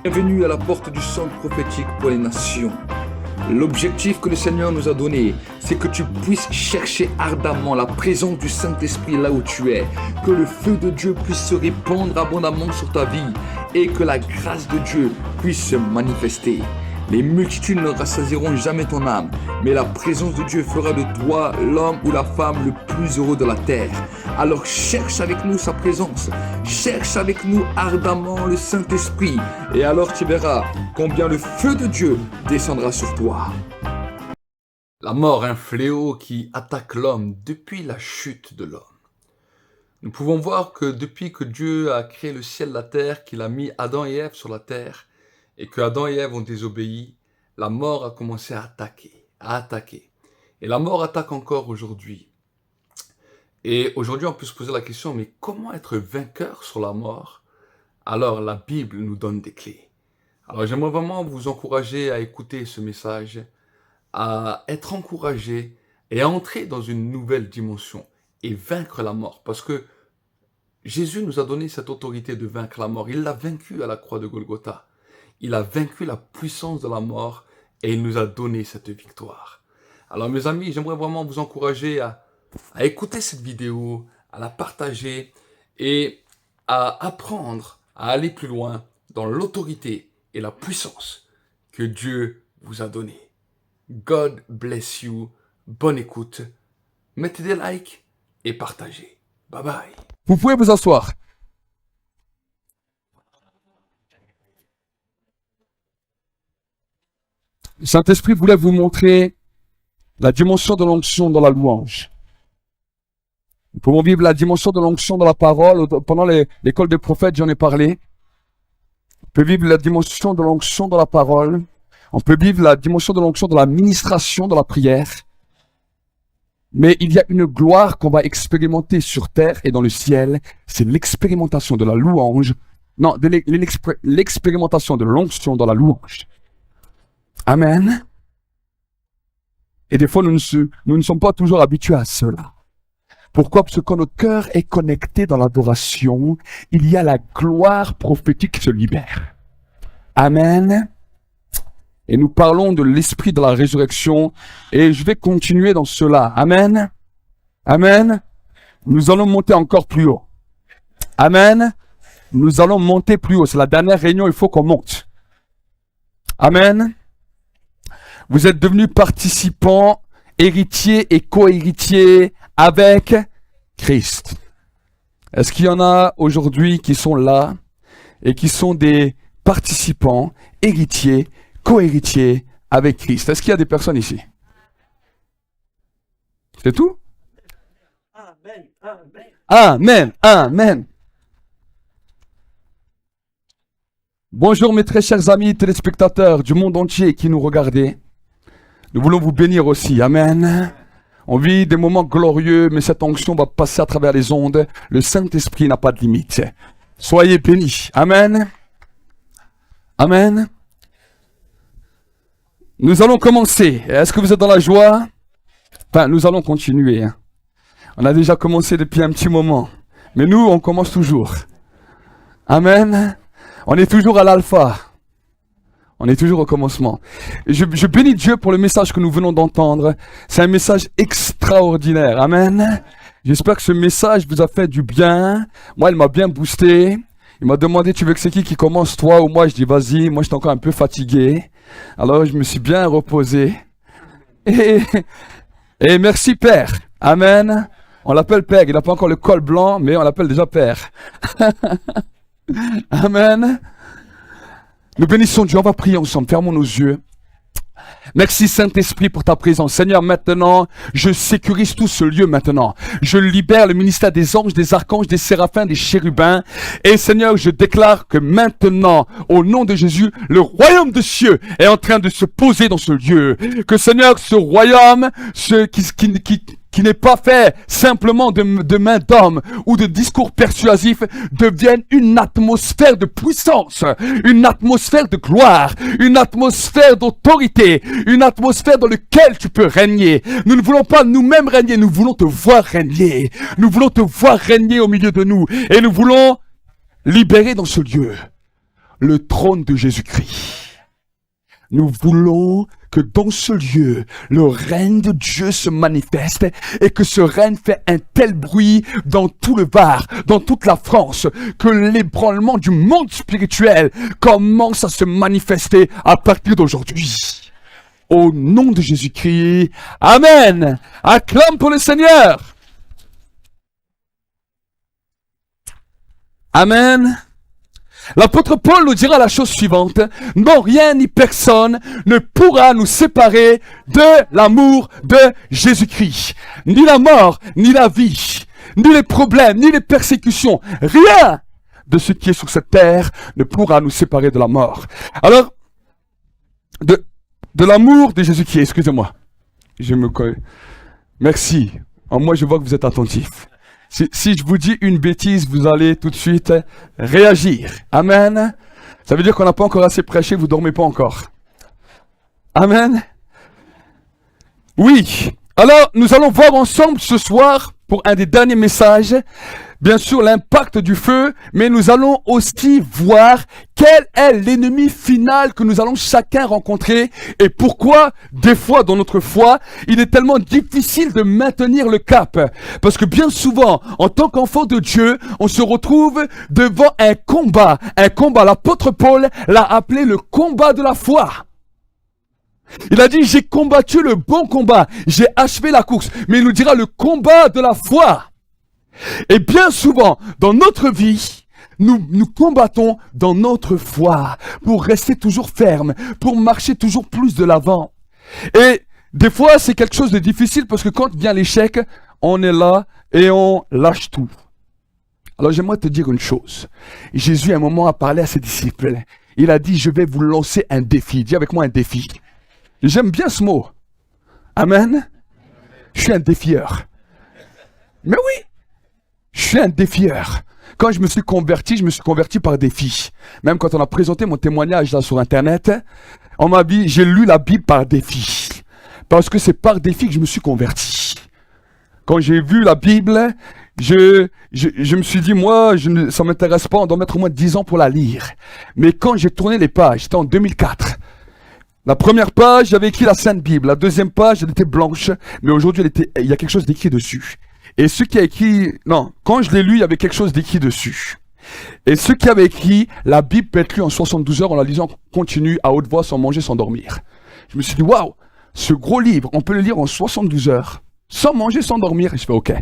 Bienvenue à la porte du centre prophétique pour les nations. L'objectif que le Seigneur nous a donné, c'est que tu puisses chercher ardemment la présence du Saint-Esprit là où tu es, que le feu de Dieu puisse se répandre abondamment sur ta vie et que la grâce de Dieu puisse se manifester. Les multitudes ne rassasieront jamais ton âme, mais la présence de Dieu fera de toi l'homme ou la femme le plus heureux de la terre. Alors cherche avec nous sa présence, cherche avec nous ardemment le Saint-Esprit, et alors tu verras combien le feu de Dieu descendra sur toi. La mort est un fléau qui attaque l'homme depuis la chute de l'homme. Nous pouvons voir que depuis que Dieu a créé le ciel et la terre, qu'il a mis Adam et Ève sur la terre, et que Adam et Ève ont désobéi, la mort a commencé à attaquer. Et la mort attaque encore aujourd'hui. Et aujourd'hui, on peut se poser la question, mais comment être vainqueur sur la mort? Alors, la Bible nous donne des clés. Alors, j'aimerais vraiment vous encourager à écouter ce message, à être encouragé et à entrer dans une nouvelle dimension et vaincre la mort. Parce que Jésus nous a donné cette autorité de vaincre la mort. Il l'a vaincu à la croix de Golgotha. Il a vaincu la puissance de la mort et il nous a donné cette victoire. Alors mes amis, j'aimerais vraiment vous encourager à écouter cette vidéo, à la partager et à apprendre à aller plus loin dans l'autorité et la puissance que Dieu vous a donnée. God bless you. Bonne écoute. Mettez des likes et partagez. Bye bye. Vous pouvez vous asseoir. Le Saint-Esprit voulait vous montrer la dimension de l'onction dans la louange. Nous pouvons vivre la dimension de l'onction dans la parole. Pendant l'école des prophètes, j'en ai parlé. On peut vivre la dimension de l'onction dans la parole. On peut vivre la dimension de l'onction dans la ministration, dans la prière. Mais il y a une gloire qu'on va expérimenter sur terre et dans le ciel. C'est l'expérimentation de la louange. Non, l'expérimentation de l'onction dans la louange. Amen. Et des fois, nous ne sommes pas toujours habitués à cela. Pourquoi? Parce que quand notre cœur est connecté dans l'adoration, il y a la gloire prophétique qui se libère. Amen. Et nous parlons de l'esprit de la résurrection. Et je vais continuer dans cela. Amen. Amen. Nous allons monter encore plus haut. Amen. Nous allons monter plus haut. C'est la dernière réunion, il faut qu'on monte. Amen. Vous êtes devenus participants, héritiers et co-héritiers avec Christ. Est-ce qu'il y en a aujourd'hui qui sont là et qui sont des participants, héritiers, co-héritiers avec Christ? Est-ce qu'il y a des personnes ici? C'est tout? Amen, amen. Amen, amen. Bonjour mes très chers amis téléspectateurs du monde entier qui nous regardez. Nous voulons vous bénir aussi. Amen. On vit des moments glorieux, mais cette onction va passer à travers les ondes. Le Saint-Esprit n'a pas de limite. Soyez bénis. Amen. Amen. Nous allons commencer. Est-ce que vous êtes dans la joie? Enfin, nous allons continuer. On a déjà commencé depuis un petit moment. Mais nous, on commence toujours. Amen. On est toujours à l'alpha. On est toujours au commencement. Je bénis Dieu pour le message que nous venons d'entendre. C'est un message extraordinaire. Amen. J'espère que ce message vous a fait du bien. Moi, il m'a bien boosté. Il m'a demandé, tu veux que c'est qui commence, toi ou moi? Je dis, vas-y. Moi, j'étais encore un peu fatigué. Alors, je me suis bien reposé. Et merci, Père. Amen. On l'appelle Père. Il n'a pas encore le col blanc, mais on l'appelle déjà Père. Amen. Nous bénissons Dieu, on va prier ensemble, fermons nos yeux. Merci Saint-Esprit pour ta présence. Seigneur, maintenant, je sécurise tout ce lieu maintenant. Je libère le ministère des anges, des archanges, des séraphins, des chérubins. Et Seigneur, je déclare que maintenant, au nom de Jésus, le royaume des cieux est en train de se poser dans ce lieu. Que Seigneur, ce royaume, qui n'est pas fait simplement de main d'homme ou de discours persuasifs, devienne une atmosphère de puissance, une atmosphère de gloire, une atmosphère d'autorité, une atmosphère dans laquelle tu peux régner. Nous ne voulons pas nous-mêmes régner, nous voulons te voir régner. Nous voulons te voir régner au milieu de nous et nous voulons libérer dans ce lieu le trône de Jésus-Christ. Nous voulons que dans ce lieu, le règne de Dieu se manifeste et que ce règne fait un tel bruit dans tout le Var, dans toute la France, que l'ébranlement du monde spirituel commence à se manifester à partir d'aujourd'hui. Au nom de Jésus-Christ, Amen. Acclame pour le Seigneur. Amen. L'apôtre Paul nous dira la chose suivante. Non, rien ni personne ne pourra nous séparer de l'amour de Jésus-Christ. Ni la mort, ni la vie, ni les problèmes, ni les persécutions. Rien de ce qui est sur cette terre ne pourra nous séparer de la mort. Alors, de l'amour de Jésus-Christ, excusez-moi. Merci. Moi, je vois que vous êtes attentifs. Si je vous dis une bêtise, vous allez tout de suite réagir. Amen. Ça veut dire qu'on n'a pas encore assez prêché, vous dormez pas encore. Amen. Oui. Alors, nous allons voir ensemble ce soir, pour un des derniers messages, bien sûr l'impact du feu, mais nous allons aussi voir quel est l'ennemi final que nous allons chacun rencontrer et pourquoi, des fois dans notre foi, il est tellement difficile de maintenir le cap. Parce que bien souvent, en tant qu'enfant de Dieu, on se retrouve devant un combat. Un combat, l'apôtre Paul l'a appelé le combat de la foi. Il a dit, j'ai combattu le bon combat, j'ai achevé la course. Mais il nous dira le combat de la foi. Et bien souvent, dans notre vie, nous combattons dans notre foi pour rester toujours ferme, pour marcher toujours plus de l'avant. Et des fois, c'est quelque chose de difficile parce que quand vient l'échec, on est là et on lâche tout. Alors j'aimerais te dire une chose. Jésus à un moment a parlé à ses disciples. Il a dit, je vais vous lancer un défi. Dis avec moi un défi. J'aime bien ce mot. Amen. Je suis un défieur. Mais oui, je suis un défieur. Quand je me suis converti par défi. Même quand on a présenté mon témoignage là sur Internet, on m'a dit, j'ai lu la Bible par défi. Parce que c'est par défi que je me suis converti. Quand j'ai vu la Bible, je me suis dit, moi, ça ne m'intéresse pas, on doit mettre au moins 10 ans pour la lire. Mais quand j'ai tourné les pages, c'était en 2004. La première page, j'avais écrit la Sainte Bible. La deuxième page, elle était blanche. Mais aujourd'hui, il y a quelque chose d'écrit dessus. Et ceux qui a écrit... Non, quand je l'ai lu, il y avait quelque chose d'écrit dessus. Et ceux qui avaient écrit, la Bible peut être lue en 72 heures en la lisant continue, à haute voix, sans manger, sans dormir. Je me suis dit, waouh, ce gros livre, on peut le lire en 72 heures, sans manger, sans dormir. Et je fais, ok.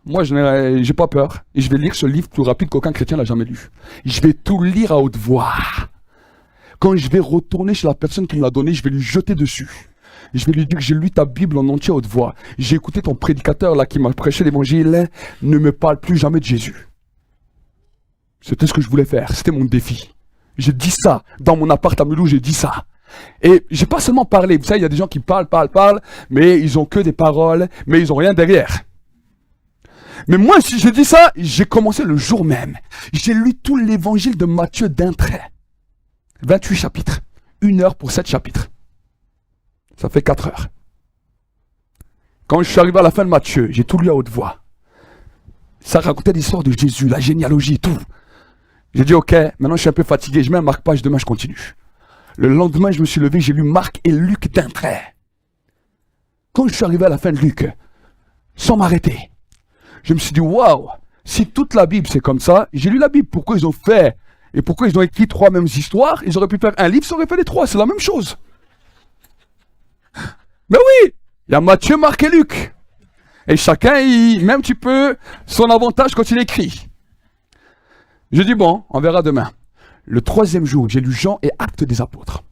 Moi, je n'ai pas peur. Et je vais lire ce livre plus rapide qu'aucun chrétien l'a jamais lu. Je vais tout lire à haute voix. Quand je vais retourner chez la personne qui me l'a donné, je vais lui jeter dessus. Je vais lui dire que j'ai lu ta Bible en entier à haute voix. J'ai écouté ton prédicateur là qui m'a prêché l'évangile. Ne me parle plus jamais de Jésus. C'était ce que je voulais faire. C'était mon défi. J'ai dit ça. Dans mon appart à Mulhouse, j'ai dit ça. Et j'ai pas seulement parlé. Vous savez, il y a des gens qui parlent, mais ils ont que des paroles, mais ils ont rien derrière. Mais moi, si j'ai dit ça, j'ai commencé le jour même. J'ai lu tout l'évangile de Matthieu d'un trait. 28 chapitres. 1 heure pour 7 chapitres. Ça fait 4 heures. Quand je suis arrivé à la fin de Matthieu, j'ai tout lu à haute voix. Ça racontait l'histoire de Jésus, la généalogie, tout. J'ai dit, ok, maintenant je suis un peu fatigué, je mets un marque-page, demain je continue. Le lendemain, je me suis levé, j'ai lu Marc et Luc d'un trait. Quand je suis arrivé à la fin de Luc, sans m'arrêter, je me suis dit, waouh, si toute la Bible c'est comme ça, j'ai lu la Bible, pourquoi ils ont fait et pourquoi ils ont écrit 3 mêmes histoires? Ils auraient pu faire un livre, ça aurait fait les 3, c'est la même chose. Mais oui, il y a Matthieu, Marc et Luc. Et chacun, il met un petit peu son avantage quand il écrit. Je dis bon, on verra demain. Le 3e jour, j'ai lu Jean et Actes des Apôtres.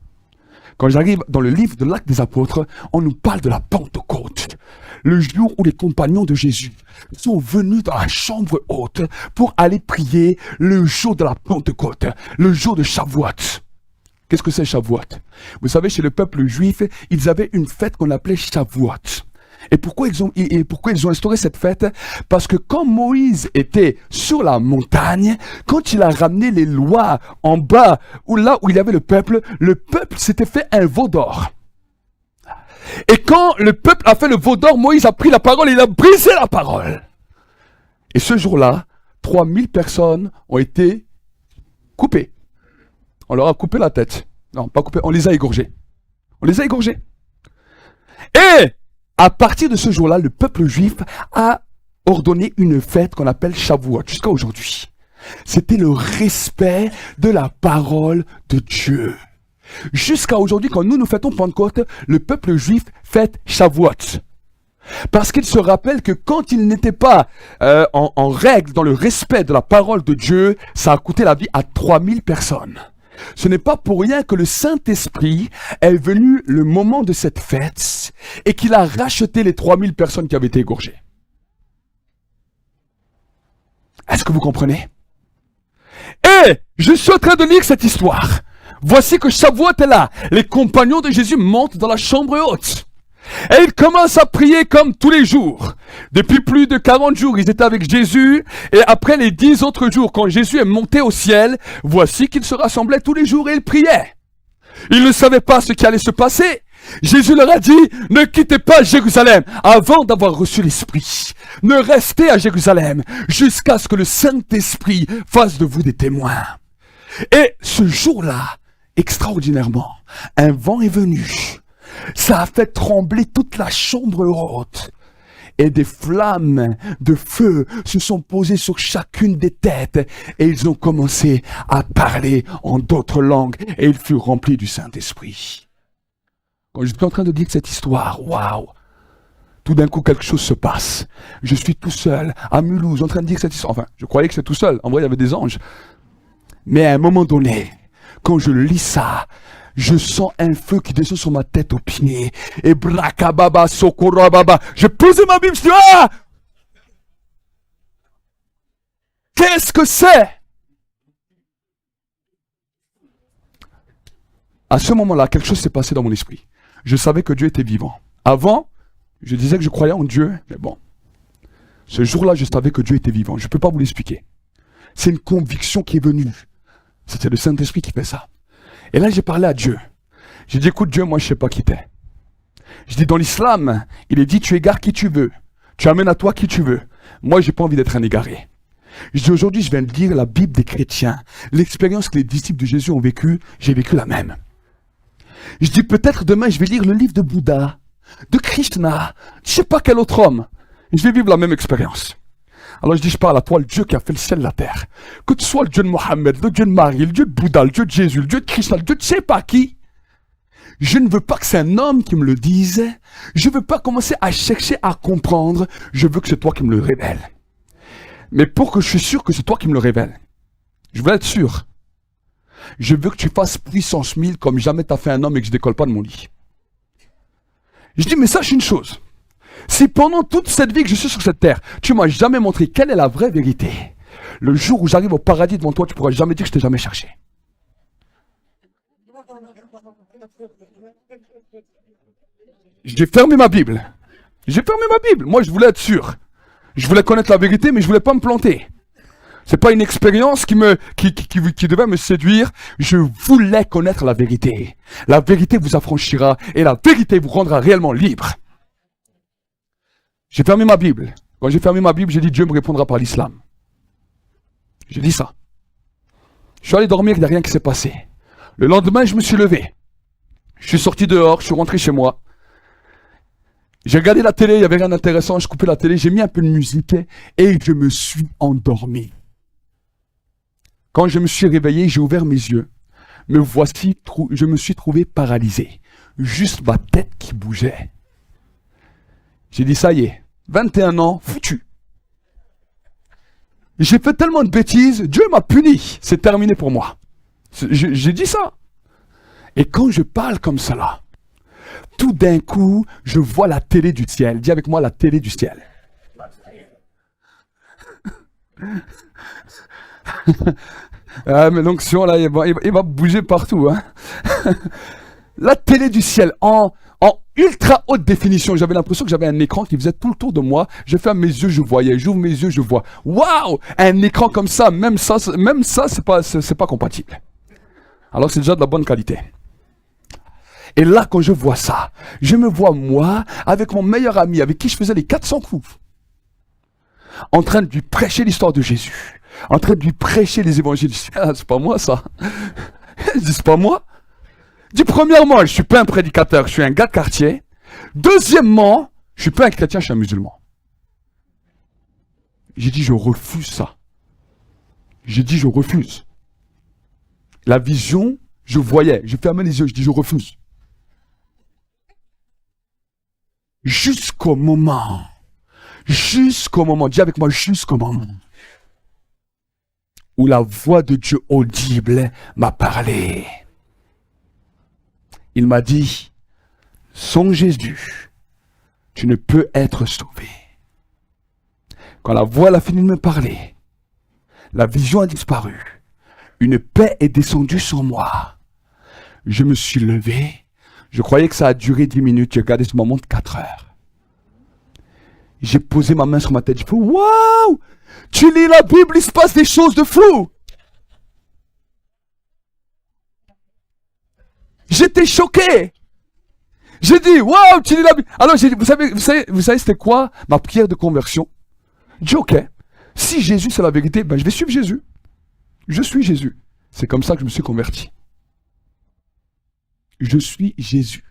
Quand j'arrive dans le livre de l'Acte des Apôtres, on nous parle de la Pentecôte. Le jour où les compagnons de Jésus sont venus dans la chambre haute pour aller prier le jour de la Pentecôte, le jour de Shavuot. Qu'est-ce que c'est Shavuot? Vous savez, chez le peuple juif, ils avaient une fête qu'on appelait Shavuot. Et pourquoi ils ont instauré cette fête? Parce que quand Moïse était sur la montagne, quand il a ramené les lois en bas, ou là où il y avait le peuple s'était fait un veau d'or. Et quand le peuple a fait le veau d'or, Moïse a pris la parole et il a brisé la parole. Et ce jour-là, 3000 personnes ont été coupés. On leur a coupé la tête. Non, pas coupé, on les a égorgés. On les a égorgés. Et à partir de ce jour-là, le peuple juif a ordonné une fête qu'on appelle Shavuot, jusqu'à aujourd'hui. C'était le respect de la parole de Dieu. Jusqu'à aujourd'hui, quand nous fêtons Pentecôte, le peuple juif fête Shavuot. Parce qu'il se rappelle que quand il n'était pas en règle dans le respect de la parole de Dieu, ça a coûté la vie à 3000 personnes. Ce n'est pas pour rien que le Saint-Esprit est venu le moment de cette fête et qu'il a racheté les 3000 personnes qui avaient été égorgées. Est-ce que vous comprenez? Et je suis en train de lire cette histoire. Voici que Shavuot est là. Les compagnons de Jésus montent dans la chambre haute. Et ils commencent à prier comme tous les jours. Depuis plus de 40 jours, ils étaient avec Jésus. Et après les 10 autres jours, quand Jésus est monté au ciel, voici qu'ils se rassemblaient tous les jours et ils priaient. Ils ne savaient pas ce qui allait se passer. Jésus leur a dit, ne quittez pas Jérusalem avant d'avoir reçu l'Esprit. Ne restez à Jérusalem jusqu'à ce que le Saint-Esprit fasse de vous des témoins. Et ce jour-là, extraordinairement, un vent est venu. Ça a fait trembler toute la chambre haute. Et des flammes de feu se sont posées sur chacune des têtes. Et ils ont commencé à parler en d'autres langues. Et ils furent remplis du Saint-Esprit. Quand je suis en train de dire cette histoire, waouh! Tout d'un coup, quelque chose se passe. Je suis tout seul, à Mulhouse, en train de dire cette histoire. Enfin, je croyais que j'étais tout seul. En vrai, il y avait des anges. Mais à un moment donné, quand je lis ça, je sens un feu qui descend sur ma tête aux pieds. Et brakababa, sokorababa. Je posais ma Bible, je dis, ah! Qu'est-ce que c'est? À ce moment-là, quelque chose s'est passé dans mon esprit. Je savais que Dieu était vivant. Avant, je disais que je croyais en Dieu, mais bon. Ce jour-là, je savais que Dieu était vivant. Je ne peux pas vous l'expliquer. C'est une conviction qui est venue. C'était le Saint-Esprit qui fait ça. Et là, j'ai parlé à Dieu. J'ai dit, écoute Dieu, moi je ne sais pas qui t'es. Je dis, dans l'islam, il est dit, tu égares qui tu veux. Tu amènes à toi qui tu veux. Moi, je n'ai pas envie d'être un égaré. Je dis, aujourd'hui, je viens de lire la Bible des chrétiens. L'expérience que les disciples de Jésus ont vécue, j'ai vécu la même. Je dis, peut-être demain, je vais lire le livre de Bouddha, de Krishna, je ne sais pas quel autre homme. Je vais vivre la même expérience. Alors je dis, je parle à toi, le Dieu qui a fait le ciel et la terre. Que tu sois le Dieu de Mohammed, le Dieu de Marie, le Dieu de Bouddha, le Dieu de Jésus, le Dieu de Krishna, le Dieu de je ne sais pas qui. Je ne veux pas que c'est un homme qui me le dise. Je ne veux pas commencer à chercher à comprendre. Je veux que c'est toi qui me le révèles. Mais pour que je suis sûr que c'est toi qui me le révèles, je veux être sûr. Je veux que tu fasses puissance 1000 comme jamais t'as fait un homme et que je décolle pas de mon lit. Je dis, mais sache une chose. Si pendant toute cette vie que je suis sur cette terre, tu m'as jamais montré quelle est la vraie vérité, le jour où j'arrive au paradis devant toi, tu pourras jamais dire que je t'ai jamais cherché. J'ai fermé ma Bible. J'ai fermé ma Bible. Moi, je voulais être sûr. Je voulais connaître la vérité, mais je voulais pas me planter. C'est pas une expérience qui devait me séduire. Je voulais connaître la vérité. La vérité vous affranchira et la vérité vous rendra réellement libre. J'ai fermé ma Bible. Quand j'ai fermé ma Bible, j'ai dit Dieu me répondra par l'islam. J'ai dit ça. Je suis allé dormir, il n'y a rien qui s'est passé. Le lendemain, je me suis levé. Je suis sorti dehors, je suis rentré chez moi. J'ai regardé la télé, il n'y avait rien d'intéressant, je coupais la télé, j'ai mis un peu de musique et je me suis endormi. Quand je me suis réveillé, j'ai ouvert mes yeux. Me voici, je me suis trouvé paralysé. Juste ma tête qui bougeait. J'ai dit, ça y est, 21 ans, foutu. J'ai fait tellement de bêtises, Dieu m'a puni. C'est terminé pour moi. J'ai dit ça. Et quand je parle comme cela, tout d'un coup, je vois la télé du ciel. Dis avec moi la télé du ciel. Mais donc, si on là, il va bouger partout. Hein. La télé du ciel en ultra haute définition. J'avais l'impression que j'avais un écran qui faisait tout le tour de moi. Je ferme mes yeux, je voyais. J'ouvre mes yeux, je vois. Waouh! Un écran comme ça, même ça, c'est pas compatible. Alors c'est déjà de la bonne qualité. Et là, quand je vois ça, je me vois moi, avec mon meilleur ami, avec qui je faisais les 400 coups, en train de lui prêcher l'histoire de Jésus. en train de lui prêcher les évangiles. Je dis, ah, c'est pas moi ça. Je dis, c'est pas moi. Je dis, premièrement, je suis pas un prédicateur, je suis un gars de quartier. Deuxièmement, je suis pas un chrétien, je suis un musulman. J'ai dit, je refuse ça. J'ai dit, je refuse. La vision, je voyais, je fermais les yeux, je dis, je refuse. Jusqu'au moment, dis avec moi, jusqu'au moment où la voix de Dieu audible m'a parlé. Il m'a dit, sans Jésus, tu ne peux être sauvé. Quand la voix a fini de me parler, la vision a disparu. Une paix est descendue sur moi. Je me suis levé. Je croyais que ça a duré 10 minutes. J'ai regardé ce moment de 4 heures. J'ai posé ma main sur ma tête. J'ai fait, waouh! Tu lis la Bible, il se passe des choses de fou. J'étais choqué. J'ai dit, waouh, tu lis la Bible. Alors, j'ai dit, vous savez, c'était quoi ma prière de conversion? J'ai dit, ok, si Jésus c'est la vérité, ben je vais suivre Jésus. Je suis Jésus. C'est comme ça que je me suis converti. Je suis Jésus.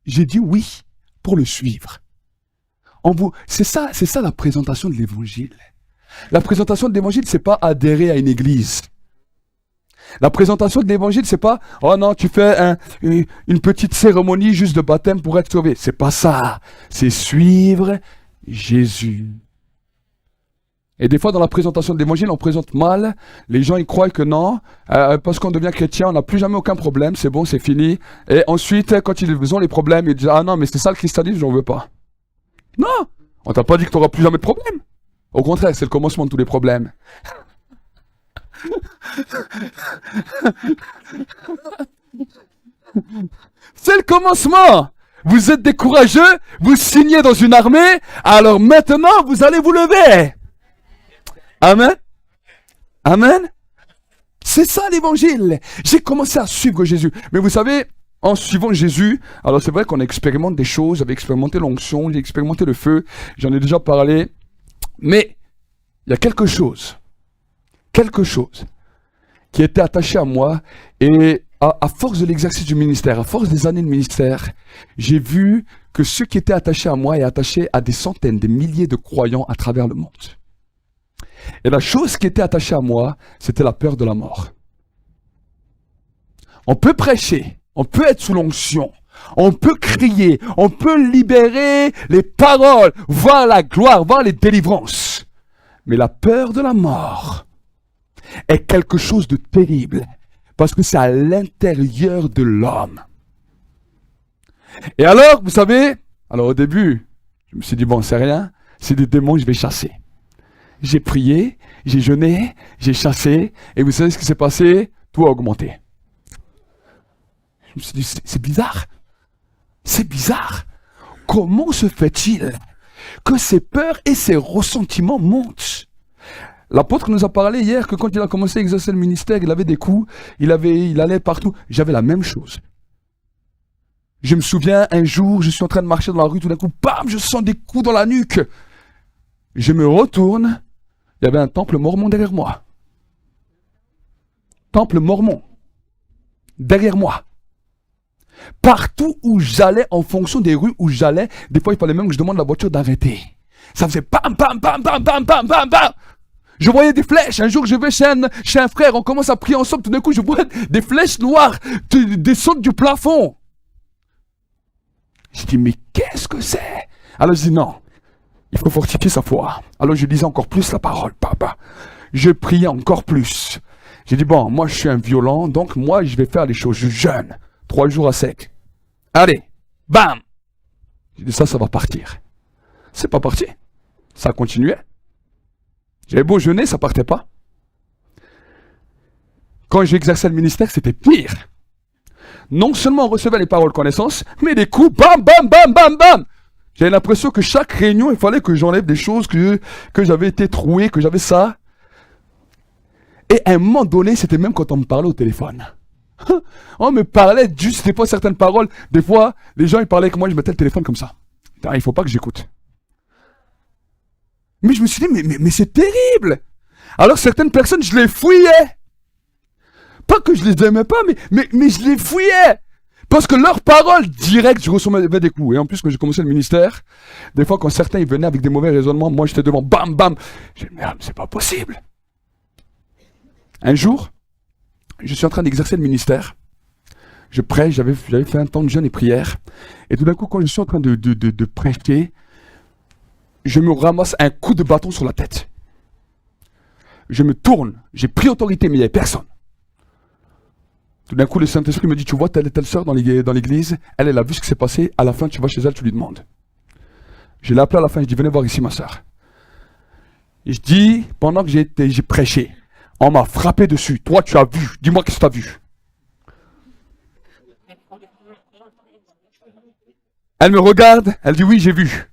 J'ai dit oui pour le suivre. C'est ça la présentation de l'évangile. La présentation de l'évangile, c'est pas adhérer à une église. La présentation de l'évangile, c'est pas, oh non, tu fais une petite cérémonie juste de baptême pour être sauvé. C'est pas ça. C'est suivre Jésus. Et des fois, dans la présentation de l'évangile, on présente mal. Les gens, ils croient que non, parce qu'on devient chrétien, on n'a plus jamais aucun problème, c'est bon, c'est fini. Et ensuite, quand ils ont les problèmes, ils disent, ah non, mais c'est ça le christianisme, j'en veux pas. Non, on t'a pas dit que tu n'auras plus jamais de problème. Au contraire, c'est le commencement de tous les problèmes. C'est le commencement. Vous êtes des courageux, vous signez dans une armée, alors maintenant, vous allez vous lever. Amen. Amen. C'est ça l'évangile. J'ai commencé à suivre Jésus. Mais vous savez, en suivant Jésus, alors c'est vrai qu'on expérimente des choses, j'avais expérimenté l'onction, j'ai expérimenté le feu, j'en ai déjà parlé. Mais il y a quelque chose qui était attaché à moi et à force de l'exercice du ministère, à force des années de ministère, j'ai vu que ce qui était attaché à moi est attaché à des centaines, des milliers de croyants à travers le monde. Et la chose qui était attachée à moi, c'était la peur de la mort. On peut prêcher, on peut être sous l'onction, on peut crier, on peut libérer les paroles, voir la gloire, voir les délivrances. Mais la peur de la mort est quelque chose de terrible, parce que c'est à l'intérieur de l'homme. Et alors, vous savez, au début, je me suis dit, bon, c'est rien, c'est des démons, je vais chasser. J'ai prié, j'ai jeûné, j'ai chassé, et vous savez ce qui s'est passé? Tout a augmenté. Je me suis dit, c'est bizarre. C'est bizarre. Comment se fait-il que ces peurs et ces ressentiments montent? L'apôtre nous a parlé hier que quand il a commencé à exercer le ministère, il avait des coups, il allait partout. J'avais la même chose. Je me souviens, un jour, je suis en train de marcher dans la rue, tout d'un coup, bam, je sens des coups dans la nuque. Je me retourne, il y avait un temple mormon derrière moi. Temple mormon. Derrière moi. Partout où j'allais, en fonction des rues où j'allais, des fois il fallait même que je demande à la voiture d'arrêter. Ça faisait bam, bam, bam, bam, bam, bam, bam, bam. Je voyais des flèches. Un jour, je vais chez un frère, on commence à prier ensemble. Tout d'un coup, je vois des flèches noires descendre du plafond. Je dis, mais qu'est-ce que c'est? Alors je dis, non, il faut fortifier sa foi. Alors je lisais encore plus la parole, papa. Je priais encore plus. J'ai dit, bon, moi je suis un violent, donc moi je vais faire les choses. Je jeûne. 3 jours à sec. Allez, bam. J'ai dit, ça va partir. C'est pas parti. Ça continuait. J'avais beau jeûner, ça partait pas. Quand j'exerçais le ministère, c'était pire. Non seulement on recevait les paroles connaissances, mais des coups, bam, bam, bam, bam, bam. J'avais l'impression que chaque réunion, il fallait que j'enlève des choses, que j'avais été troué, que j'avais ça. Et à un moment donné, c'était même quand on me parlait au téléphone. On me parlait juste des fois certaines paroles. Des fois, les gens ils parlaient avec moi, je mettais le téléphone comme ça. Il ne faut pas que j'écoute. Mais je me suis dit, mais c'est terrible. Alors certaines personnes, je les fouillais. Pas que je les aimais pas, mais je les fouillais. Parce que leurs paroles directes, je recevais des coups. Et en plus, quand j'ai commencé le ministère, des fois, quand certains ils venaient avec des mauvais raisonnements, moi j'étais devant, bam, bam. J'ai dit, merde, c'est pas possible. Un jour, je suis en train d'exercer le ministère. Je prêche, j'avais fait un temps de jeûne et prière. Et tout d'un coup, quand je suis en train de prêcher, je me ramasse un coup de bâton sur la tête. Je me tourne, j'ai pris autorité, mais il n'y avait personne. Tout d'un coup, le Saint-Esprit me dit, tu vois telle et telle sœur dans l'église, elle a vu ce qui s'est passé, à la fin, tu vas chez elle, tu lui demandes. Je l'ai appelée à la fin, je dis, venez voir ici ma sœur. Et je dis, pendant que j'ai prêché, on m'a frappé dessus. Toi, tu as vu, dis-moi qu'est-ce que tu as vu. Elle me regarde, elle dit, oui, j'ai vu.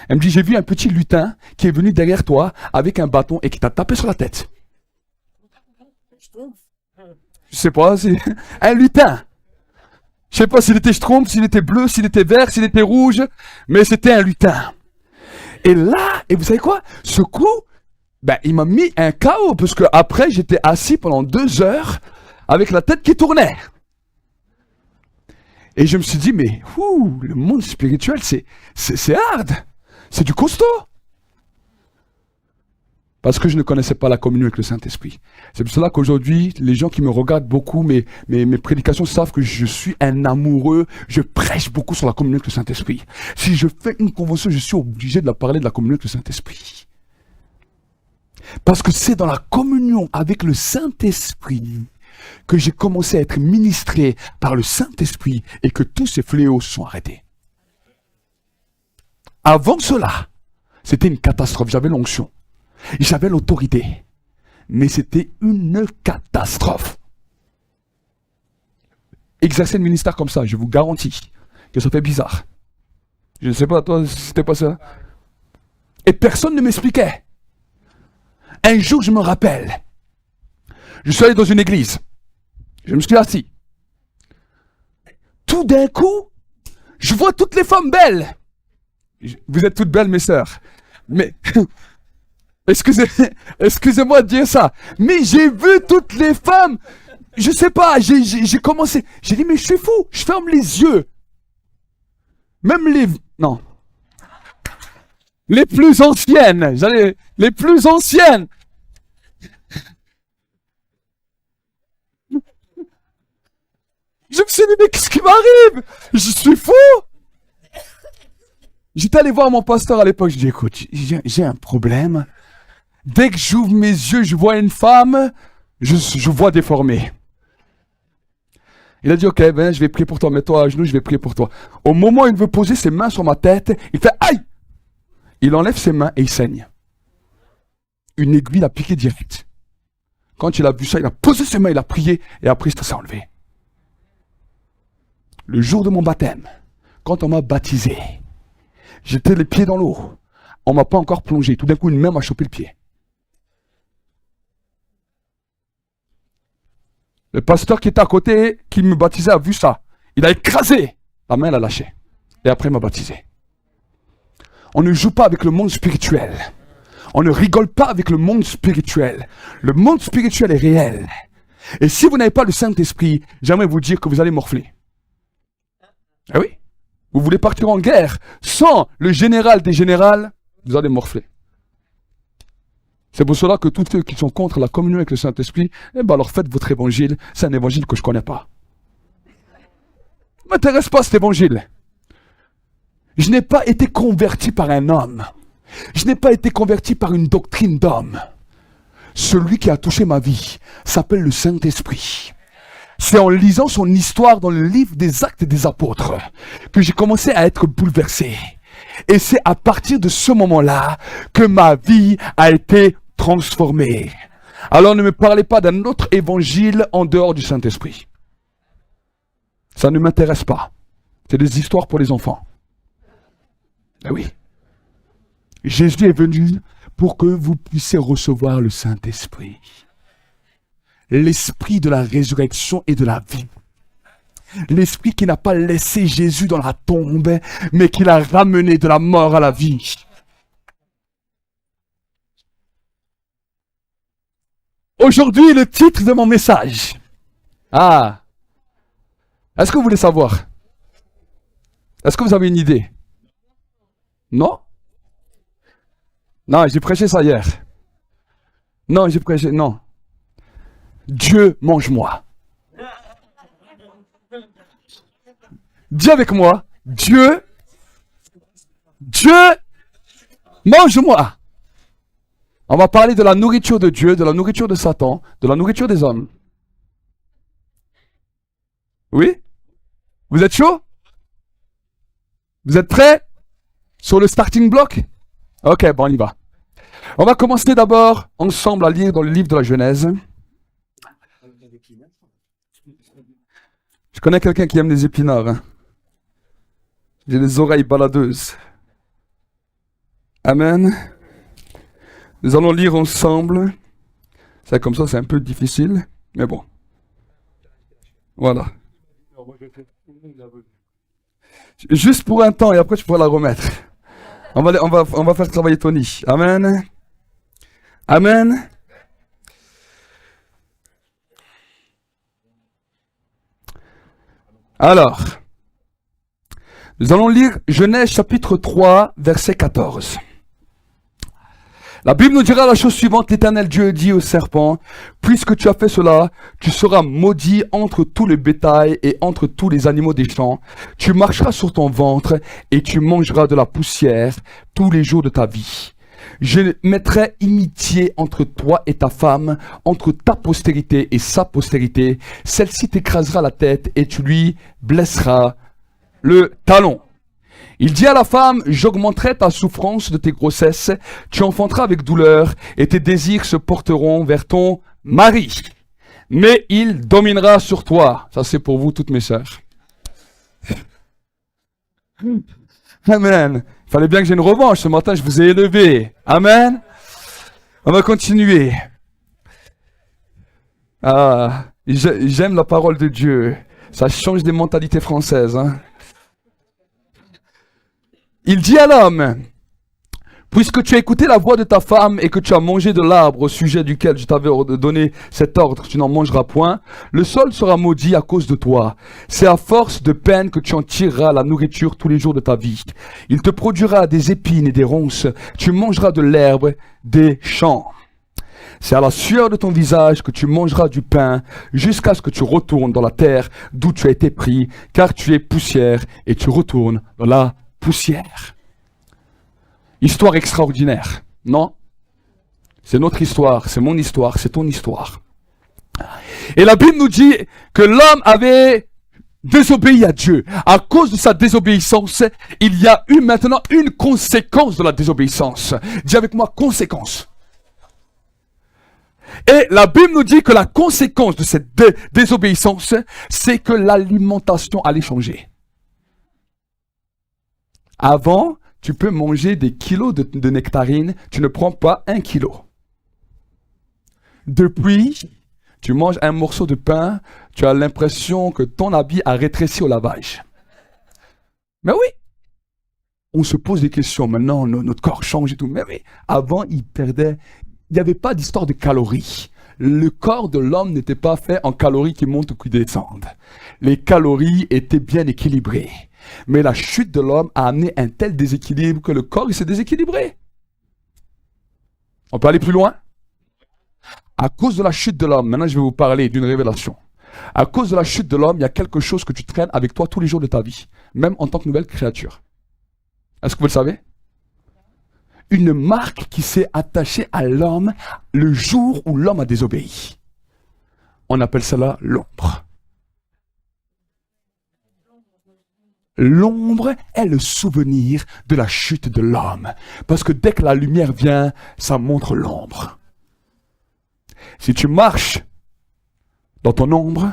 Elle me dit, j'ai vu un petit lutin qui est venu derrière toi avec un bâton et qui t'a tapé sur la tête. Je sais pas, c'est un lutin. Je sais pas s'il était schtroumpf, s'il était bleu, s'il était vert, s'il était rouge, mais c'était un lutin. Et là, et vous savez quoi? Ce coup, il m'a mis un chaos, parce que après j'étais assis pendant 2 heures avec la tête qui tournait. Et je me suis dit, mais le monde spirituel, c'est hard. C'est du costaud. Parce que je ne connaissais pas la communion avec le Saint-Esprit. C'est pour cela qu'aujourd'hui, les gens qui me regardent beaucoup, mes prédications savent que je suis un amoureux. Je prêche beaucoup sur la communion avec le Saint-Esprit. Si je fais une convention, je suis obligé de parler de la communion avec le Saint-Esprit. Parce que c'est dans la communion avec le Saint-Esprit que j'ai commencé à être ministré par le Saint-Esprit et que tous ces fléaux se sont arrêtés. Avant cela, c'était une catastrophe. J'avais l'onction. J'avais l'autorité. Mais c'était une catastrophe. Exercer le ministère comme ça, je vous garantis que ça fait bizarre. Je ne sais pas, toi, si c'était pas ça. Et personne ne m'expliquait. Un jour, je me rappelle, je suis allé dans une église. Je me suis assis. Tout d'un coup, je vois toutes les femmes belles. Vous êtes toutes belles, mes sœurs. Mais, excusez-moi de dire ça. Mais j'ai vu toutes les femmes. Je sais pas, j'ai commencé. J'ai dit, mais je suis fou. Je ferme les yeux. Même non. Les plus anciennes. Les plus anciennes. Je me suis dit, mais qu'est-ce qui m'arrive? Je suis fou. J'étais allé voir mon pasteur à l'époque. Je dis, écoute, j'ai un problème. Dès que j'ouvre mes yeux, je vois une femme, je vois déformée. Il a dit, ok, je vais prier pour toi, mets-toi à genoux, je vais prier pour toi. Au moment où il veut poser ses mains sur ma tête, il fait, aïe! Il enlève ses mains et il saigne. Une aiguille l'a piqué direct. Quand il a vu ça, il a posé ses mains, il a prié, et après, ça s'est enlevé. Le jour de mon baptême, quand on m'a baptisé, j'étais les pieds dans l'eau. On m'a pas encore plongé. Tout d'un coup, une main m'a chopé le pied. Le pasteur qui était à côté, qui me baptisait, a vu ça. Il a écrasé. La main, elle a lâché. Et après, il m'a baptisé. On ne joue pas avec le monde spirituel. On ne rigole pas avec le monde spirituel. Le monde spirituel est réel. Et si vous n'avez pas le Saint-Esprit, j'aimerais vous dire que vous allez morfler. Ah oui? Vous voulez partir en guerre sans le général des générales, vous allez morfler. C'est pour cela que tous ceux qui sont contre la communion avec le Saint-Esprit, alors faites votre évangile. C'est un évangile que je ne connais pas. Ne m'intéresse pas cet évangile. Je n'ai pas été converti par un homme. Je n'ai pas été converti par une doctrine d'homme. Celui qui a touché ma vie s'appelle le Saint-Esprit. C'est en lisant son histoire dans le livre des Actes des Apôtres que j'ai commencé à être bouleversé. Et c'est à partir de ce moment-là que ma vie a été transformée. Alors ne me parlez pas d'un autre évangile en dehors du Saint-Esprit. Ça ne m'intéresse pas. C'est des histoires pour les enfants. Ah oui. Jésus est venu pour que vous puissiez recevoir le Saint-Esprit. L'esprit de la résurrection et de la vie. L'esprit qui n'a pas laissé Jésus dans la tombe, mais qui l'a ramené de la mort à la vie. Aujourd'hui, le titre de mon message. Ah. Est-ce que vous voulez savoir? Est-ce que vous avez une idée? Non? Non, j'ai prêché ça hier. Non, j'ai prêché, non. Dieu mange-moi. Dis avec moi, Dieu mange-moi. On va parler de la nourriture de Dieu, de la nourriture de Satan, de la nourriture des hommes. Oui? Vous êtes chaud? Vous êtes prêts? Sur le starting block? Ok, bon, on y va. On va commencer d'abord ensemble à lire dans le livre de la Genèse. Je connais quelqu'un qui aime les épinards. Hein. J'ai les oreilles baladeuses. Amen. Nous allons lire ensemble. C'est comme ça, c'est un peu difficile, mais bon. Voilà. Juste pour un temps et après tu pourras la remettre. On va faire travailler Tony. Amen. Amen. Alors, nous allons lire Genèse chapitre 3, verset 14. La Bible nous dira la chose suivante, l'Éternel Dieu dit au serpent, puisque tu as fait cela, tu seras maudit entre tout le bétail et entre tous les animaux des champs. Tu marcheras sur ton ventre et tu mangeras de la poussière tous les jours de ta vie. Je mettrai inimitié entre toi et ta femme, entre ta postérité et sa postérité. Celle-ci t'écrasera la tête et tu lui blesseras le talon. Il dit à la femme, j'augmenterai ta souffrance de tes grossesses, tu enfanteras avec douleur, et tes désirs se porteront vers ton mari. Mais il dominera sur toi. Ça c'est pour vous toutes mes sœurs. Amen. Il fallait bien que j'ai une revanche, ce matin je vous ai élevé. Amen. On va continuer. Ah, j'aime la parole de Dieu. Ça change des mentalités françaises, hein. Il dit à l'homme, puisque tu as écouté la voix de ta femme et que tu as mangé de l'arbre au sujet duquel je t'avais donné cet ordre, tu n'en mangeras point, le sol sera maudit à cause de toi. C'est à force de peine que tu en tireras la nourriture tous les jours de ta vie. Il te produira des épines et des ronces, tu mangeras de l'herbe des champs. C'est à la sueur de ton visage que tu mangeras du pain jusqu'à ce que tu retournes dans la terre d'où tu as été pris, car tu es poussière et tu retournes dans la poussière. Histoire extraordinaire, non? C'est notre histoire, c'est mon histoire, c'est ton histoire. Et la Bible nous dit que l'homme avait désobéi à Dieu. À cause de sa désobéissance, il y a eu maintenant une conséquence de la désobéissance. Dis avec moi, conséquence. Et la Bible nous dit que la conséquence de cette désobéissance, c'est que l'alimentation allait changer. Avant, tu peux manger des kilos de nectarines, tu ne prends pas 1 kilo. Depuis, tu manges un morceau de pain, tu as l'impression que ton habit a rétréci au lavage. Mais oui, on se pose des questions, maintenant notre corps change et tout. Mais oui, avant, il n'y avait pas d'histoire de calories. Le corps de l'homme n'était pas fait en calories qui montent ou qui descendent. Les calories étaient bien équilibrées. Mais la chute de l'homme a amené un tel déséquilibre que le corps il s'est déséquilibré. On peut aller plus loin? À cause de la chute de l'homme, maintenant je vais vous parler d'une révélation. À cause de la chute de l'homme, il y a quelque chose que tu traînes avec toi tous les jours de ta vie, même en tant que nouvelle créature. Est-ce que vous le savez? Une marque qui s'est attachée à l'homme le jour où l'homme a désobéi. On appelle cela l'ombre. L'ombre est le souvenir de la chute de l'homme. Parce que dès que la lumière vient, ça montre l'ombre. Si tu marches dans ton ombre,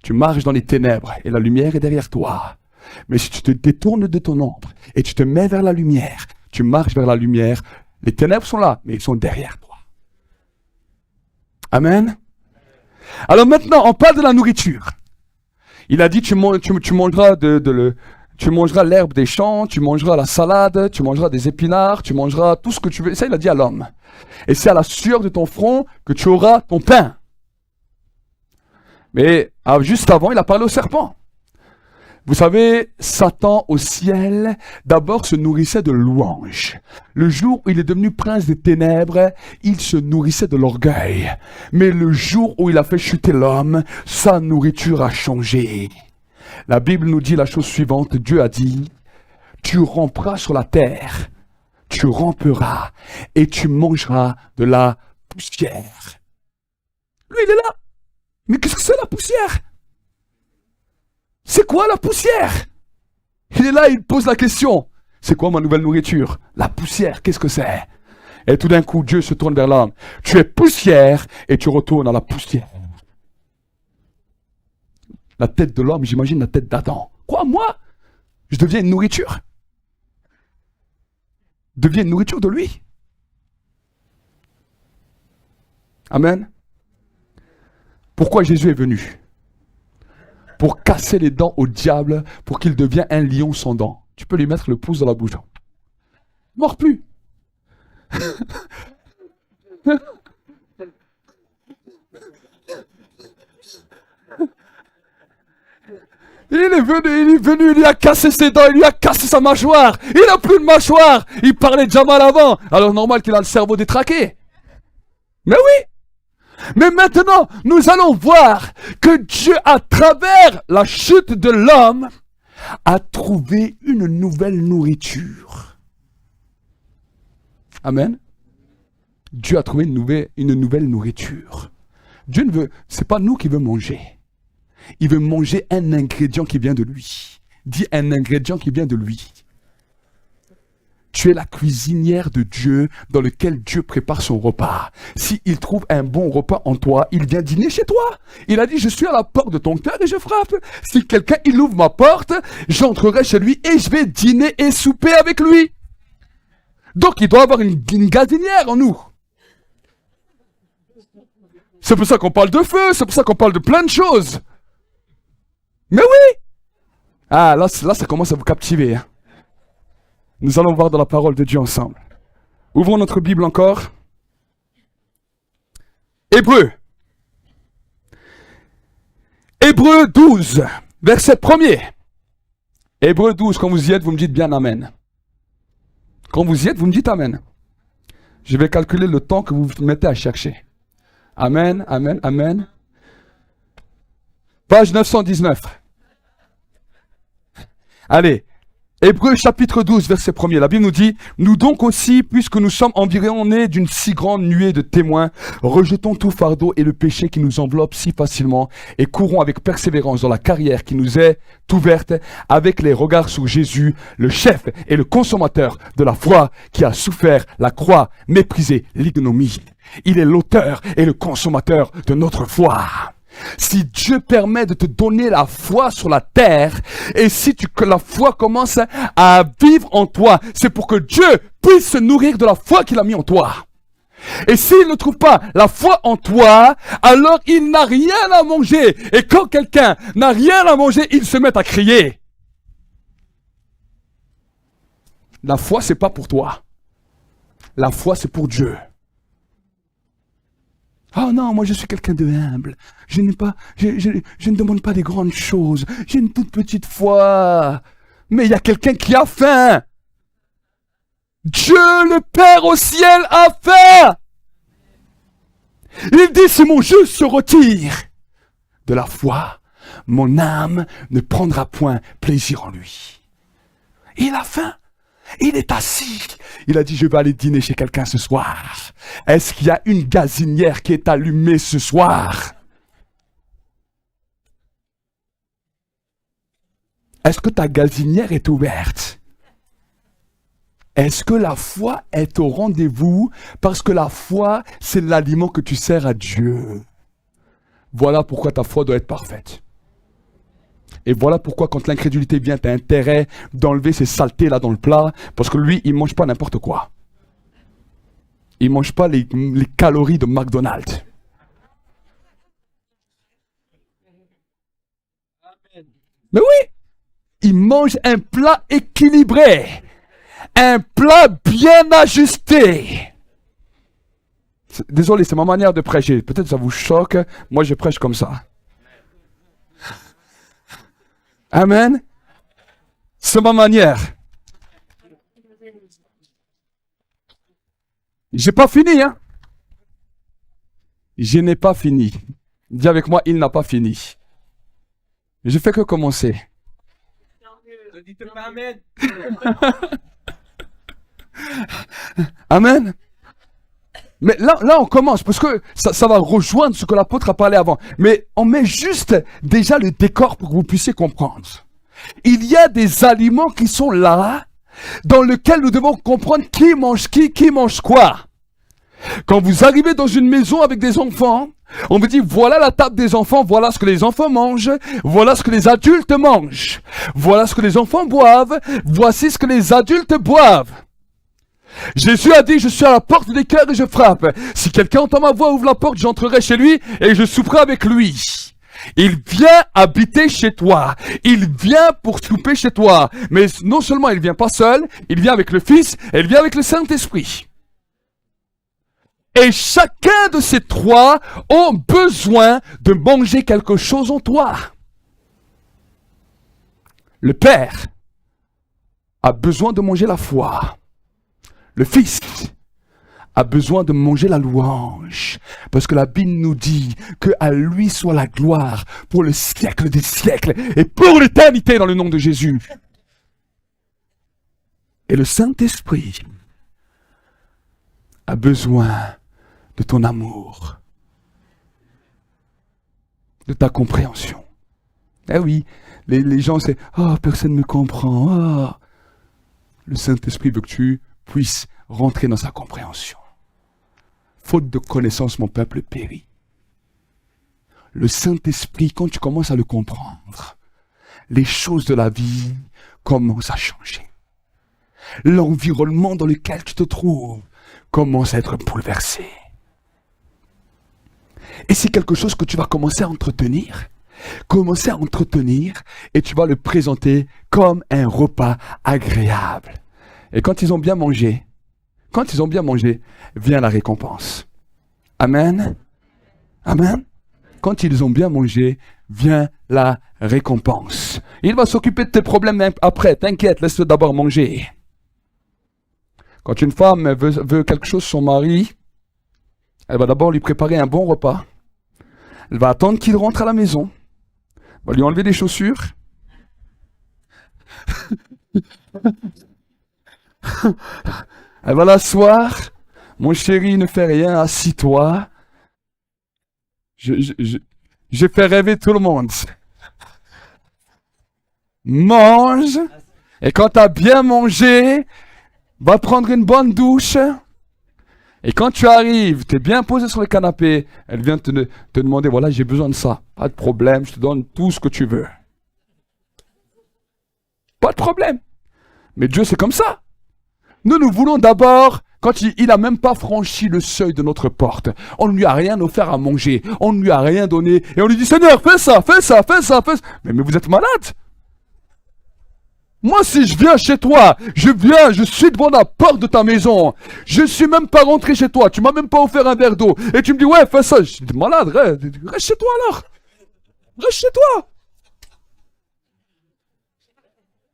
tu marches dans les ténèbres et la lumière est derrière toi. Mais si tu te détournes de ton ombre et tu te mets vers la lumière, tu marches vers la lumière, les ténèbres sont là, mais ils sont derrière toi. Amen. Alors maintenant, on parle de la nourriture. Il a dit, tu mangeras Tu mangeras l'herbe des champs, tu mangeras la salade, tu mangeras des épinards, tu mangeras tout ce que tu veux. Ça, il a dit à l'homme. Et c'est à la sueur de ton front que tu auras ton pain. Mais juste avant, il a parlé au serpent. Vous savez, Satan au ciel, d'abord se nourrissait de louanges. Le jour où il est devenu prince des ténèbres, il se nourrissait de l'orgueil. Mais le jour où il a fait chuter l'homme, sa nourriture a changé. La Bible nous dit la chose suivante, Dieu a dit, tu ramperas sur la terre, tu ramperas et tu mangeras de la poussière. Lui, il est là. Mais qu'est-ce que c'est la poussière? C'est quoi la poussière? Il est là, il pose la question. C'est quoi ma nouvelle nourriture? La poussière, qu'est-ce que c'est? Et tout d'un coup, Dieu se tourne vers l'homme. Tu es poussière et tu retournes à la poussière. La tête de l'homme, j'imagine la tête d'Adam. Quoi, moi? Je deviens une nourriture. Je deviens une nourriture de lui. Amen. Pourquoi Jésus est venu? Pour casser les dents au diable, pour qu'il devienne un lion sans dents. Tu peux lui mettre le pouce dans la bouche. Mord plus. Il est venu, il lui a cassé ses dents, il lui a cassé sa mâchoire. Il n'a plus de mâchoire. Il parlait déjà mal avant. Alors normal qu'il a le cerveau détraqué. Mais oui. Mais maintenant, nous allons voir que Dieu, à travers la chute de l'homme, a trouvé une nouvelle nourriture. Amen. Dieu a trouvé une nouvelle nourriture. Dieu ne veut, c'est pas nous qui veut manger. Il veut manger un ingrédient qui vient de lui. Dis un ingrédient qui vient de lui. Tu es la cuisinière de Dieu dans lequel Dieu prépare son repas. S'il trouve un bon repas en toi, il vient dîner chez toi. Il a dit, je suis à la porte de ton cœur et je frappe. Si quelqu'un, il ouvre ma porte, j'entrerai chez lui et je vais dîner et souper avec lui. Donc il doit avoir une gazinière en nous. C'est pour ça qu'on parle de feu, c'est pour ça qu'on parle de plein de choses. Mais oui! Ah, là ça commence à vous captiver. Hein. Nous allons voir dans la parole de Dieu ensemble. Ouvrons notre Bible encore. Hébreux. Hébreux 12, verset 1er. Hébreux 12, quand vous y êtes, vous me dites bien Amen. Quand vous y êtes, vous me dites Amen. Je vais calculer le temps que vous vous mettez à chercher. Amen, Amen, Amen. Page 919. Allez, Hébreux chapitre 12, verset 1er. La Bible nous dit, nous donc aussi, puisque nous sommes environnés d'une si grande nuée de témoins, rejetons tout fardeau et le péché qui nous enveloppe si facilement et courons avec persévérance dans la carrière qui nous est ouverte avec les regards sur Jésus, le chef et le consommateur de la foi qui a souffert la croix, méprisé l'ignominie. Il est l'auteur et le consommateur de notre foi. Si Dieu permet de te donner la foi sur la terre, et si que la foi commence à vivre en toi, c'est pour que Dieu puisse se nourrir de la foi qu'il a mis en toi. Et s'il ne trouve pas la foi en toi, alors il n'a rien à manger. Et quand quelqu'un n'a rien à manger, il se met à crier. La foi, c'est pas pour toi. La foi, c'est pour Dieu. Oh non, moi je suis quelqu'un de humble. Je ne demande pas des grandes choses. J'ai une toute petite foi. Mais il y a quelqu'un qui a faim. Dieu le Père au ciel a faim. Il dit, si mon jeu se retire de la foi, mon âme ne prendra point plaisir en lui. Il a faim. Il est assis. Il a dit, je vais aller dîner chez quelqu'un ce soir. Est-ce qu'il y a une gazinière qui est allumée ce soir? Est-ce que ta gazinière est ouverte? Est-ce que la foi est au rendez-vous? Parce que la foi, c'est l'aliment que tu sers à Dieu. Voilà pourquoi ta foi doit être parfaite. Et voilà pourquoi quand l'incrédulité vient, tu as intérêt d'enlever ces saletés là dans le plat, parce que lui, il ne mange pas n'importe quoi. Il ne mange pas les calories de McDonald's. Mais oui, il mange un plat équilibré, un plat bien ajusté. Désolé, c'est ma manière de prêcher. Peut-être ça vous choque, moi je prêche comme ça. Amen. C'est ma manière. J'ai pas fini, hein. Je n'ai pas fini. Dis avec moi, il n'a pas fini. Je fais que commencer. Amen. Amen. Mais là, on commence, parce que ça va rejoindre ce que l'apôtre a parlé avant. Mais on met juste déjà le décor pour que vous puissiez comprendre. Il y a des aliments qui sont là, dans lesquels nous devons comprendre qui mange quoi. Quand vous arrivez dans une maison avec des enfants, on vous dit voilà la table des enfants, voilà ce que les enfants mangent, voilà ce que les adultes mangent, voilà ce que les enfants boivent, voici ce que les adultes boivent. Jésus a dit, je suis à la porte des cœurs et je frappe. Si quelqu'un entend ma voix, ouvre la porte, j'entrerai chez lui et je souperai avec lui. Il vient habiter chez toi. Il vient pour souper chez toi. Mais non seulement il vient pas seul, il vient avec le Fils et il vient avec le Saint-Esprit. Et chacun de ces trois ont besoin de manger quelque chose en toi. Le Père a besoin de manger la foi. Le Fils a besoin de manger la louange. Parce que la Bible nous dit que à lui soit la gloire pour le siècle des siècles et pour l'éternité dans le nom de Jésus. Et le Saint-Esprit a besoin de ton amour, de ta compréhension. Eh oui, les gens c'est « Oh, personne ne me comprend. Oh. » Le Saint-Esprit veut que tu puisses rentrer dans sa compréhension. Faute de connaissance, mon peuple périt. Le Saint-Esprit, quand tu commences à le comprendre, les choses de la vie commencent à changer. L'environnement dans lequel tu te trouves commence à être bouleversé. Et c'est quelque chose que tu vas commencer à entretenir. Et tu vas le présenter comme un repas agréable. Et quand ils ont bien mangé, vient la récompense. Amen. Amen. Quand ils ont bien mangé, vient la récompense. Il va s'occuper de tes problèmes après, t'inquiète, laisse-le d'abord manger. Quand une femme veut quelque chose sur son mari, elle va d'abord lui préparer un bon repas. Elle va attendre qu'il rentre à la maison. Elle va lui enlever les chaussures. Elle va l'asseoir. Mon chéri, ne fais rien, assis-toi. Je fais rêver tout le monde. Mange. Et quand tu as bien mangé, va prendre une bonne douche. Et quand tu arrives, tu es bien posé sur le canapé, elle vient te demander, voilà, j'ai besoin de ça. Pas de problème, je te donne tout ce que tu veux. Pas de problème. Mais Dieu, c'est comme ça. Nous voulons d'abord, quand il n'a même pas franchi le seuil de notre porte, on ne lui a rien offert à manger, on ne lui a rien donné, et on lui dit, Seigneur, fais ça. Mais vous êtes malade. Moi, si je viens chez toi, je suis devant la porte de ta maison, je suis même pas rentré chez toi, tu m'as même pas offert un verre d'eau, et tu me dis, ouais, fais ça, je suis malade, reste chez toi alors. Reste chez toi.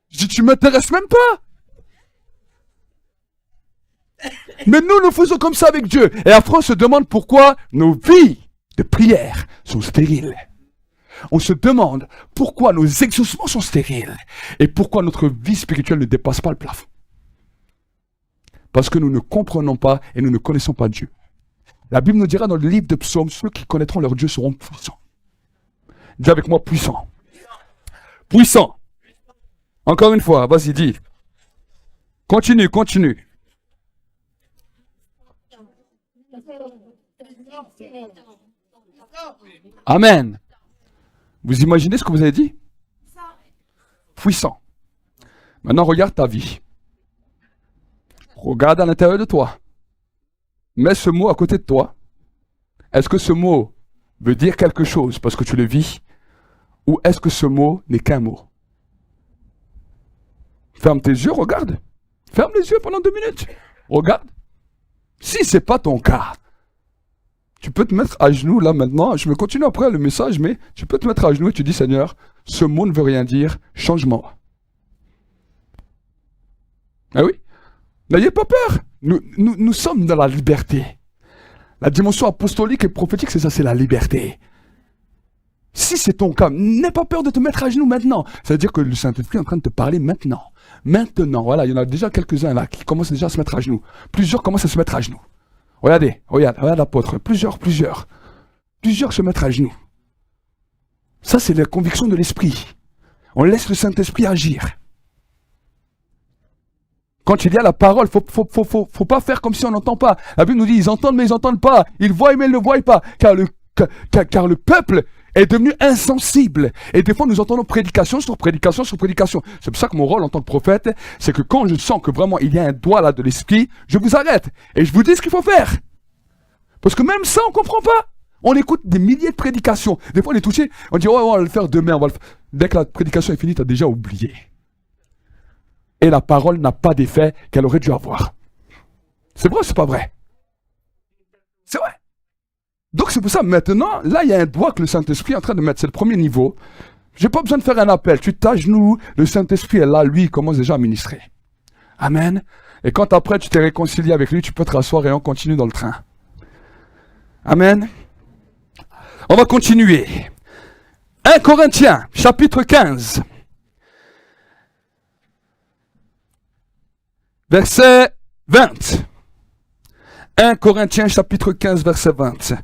Je dis, tu m'intéresses même pas. Mais nous faisons comme ça avec Dieu. Et après, on se demande pourquoi nos vies de prière sont stériles. On se demande pourquoi nos exaucements sont stériles et pourquoi notre vie spirituelle ne dépasse pas le plafond. Parce que nous ne comprenons pas et nous ne connaissons pas Dieu. La Bible nous dira dans le livre de Psaumes, ceux qui connaîtront leur Dieu seront puissants. Dis avec moi, puissant. Puissant. Encore une fois, vas-y, dis. Continue. Amen. Vous imaginez ce que vous avez dit? Puissant. Maintenant, regarde ta vie. Regarde à l'intérieur de toi. Mets ce mot à côté de toi. Est-ce que ce mot veut dire quelque chose parce que tu le vis? Ou est-ce que ce mot n'est qu'un mot? Ferme tes yeux, regarde. Ferme les yeux pendant 2 minutes. Regarde. Si c'est pas ton cas, tu peux te mettre à genoux là maintenant. Je vais continuer après le message, mais tu peux te mettre à genoux et tu dis, Seigneur, ce mot ne veut rien dire, change-moi. Ah oui, n'ayez pas peur. Nous sommes dans la liberté. La dimension apostolique et prophétique, c'est ça, c'est la liberté. Si c'est ton cas, n'aie pas peur de te mettre à genoux maintenant. Ça veut dire que le Saint-Esprit est en train de te parler maintenant. Maintenant, voilà, il y en a déjà quelques-uns là qui commencent déjà à se mettre à genoux. Plusieurs commencent à se mettre à genoux. Regardez, regarde l'apôtre. Plusieurs se mettent à genoux. Ça, c'est la conviction de l'Esprit. On laisse le Saint-Esprit agir. Quand il y a la parole, faut pas faire comme si on n'entend pas. La Bible nous dit, ils entendent mais ils n'entendent pas. Ils voient mais ils ne voient pas. Car le peuple est devenu insensible. Et des fois, nous entendons prédication sur prédication sur prédication. C'est pour ça que mon rôle en tant que prophète, c'est que quand je sens que vraiment il y a un doigt là de l'esprit, je vous arrête. Et je vous dis ce qu'il faut faire. Parce que même ça, on ne comprend pas. On écoute des milliers de prédications. Des fois, on est touché. On dit, oh, on va le faire demain. Dès que la prédication est finie, tu as déjà oublié. Et la parole n'a pas d'effet qu'elle aurait dû avoir. C'est vrai ou c'est pas vrai? C'est vrai. Donc c'est pour ça, maintenant, là, il y a un doigt que le Saint-Esprit est en train de mettre. C'est le premier niveau. J'ai pas besoin de faire un appel. Tu t'agenouilles, le Saint-Esprit est là, lui, il commence déjà à ministrer. Amen. Et quand après, tu t'es réconcilié avec lui, tu peux te rasseoir et on continue dans le train. Amen. On va continuer. 1 Corinthiens, chapitre 15. Verset 20. 1 Corinthiens chapitre 15 verset 20.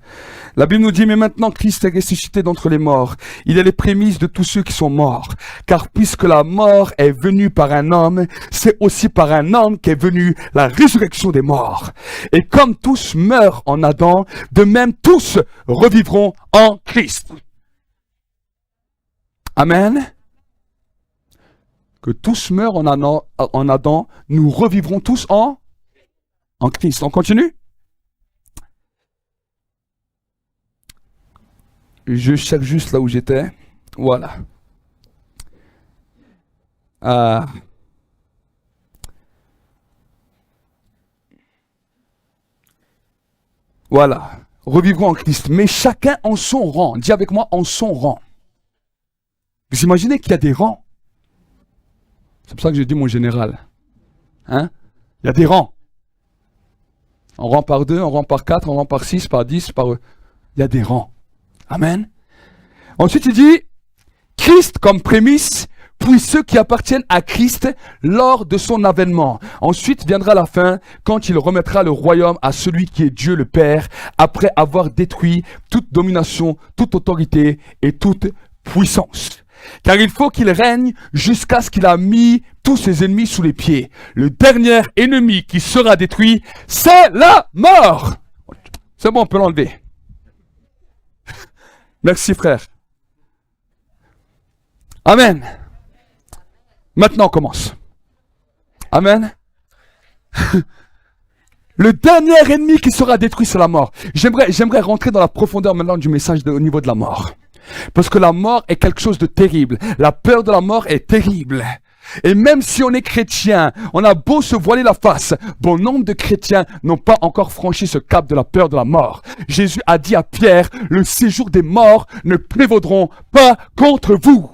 La Bible nous dit, mais maintenant Christ est ressuscité d'entre les morts. Il est les prémices de tous ceux qui sont morts. Car puisque la mort est venue par un homme, c'est aussi par un homme qu'est venue la résurrection des morts. Et comme tous meurent en Adam, de même tous revivront en Christ. Amen. Que tous meurent en Adam, nous revivrons tous en Christ. On continue? Je cherche juste là où j'étais. Voilà. Voilà. Revivrons en Christ. Mais chacun en son rang. Dis avec moi, en son rang. Vous imaginez qu'il y a des rangs? C'est pour ça que j'ai dit mon général. Hein? Il y a des rangs. On rang par 2, on rang par 4, on rang par 6, par 10, par... Il y a des rangs. Amen. Ensuite, il dit, Christ comme prémisse, puis ceux qui appartiennent à Christ lors de son avènement. Ensuite viendra la fin, quand il remettra le royaume à celui qui est Dieu le Père, après avoir détruit toute domination, toute autorité et toute puissance. Car il faut qu'il règne jusqu'à ce qu'il a mis tous ses ennemis sous les pieds. Le dernier ennemi qui sera détruit, c'est la mort. C'est bon, on peut l'enlever. Merci frère. Amen. Maintenant on commence. Amen. Le dernier ennemi qui sera détruit, c'est la mort. J'aimerais rentrer dans la profondeur maintenant du message au niveau de la mort. Parce que la mort est quelque chose de terrible. La peur de la mort est terrible. Et même si on est chrétien, on a beau se voiler la face, bon nombre de chrétiens n'ont pas encore franchi ce cap de la peur de la mort. Jésus a dit à Pierre, le séjour des morts ne prévaudront pas contre vous.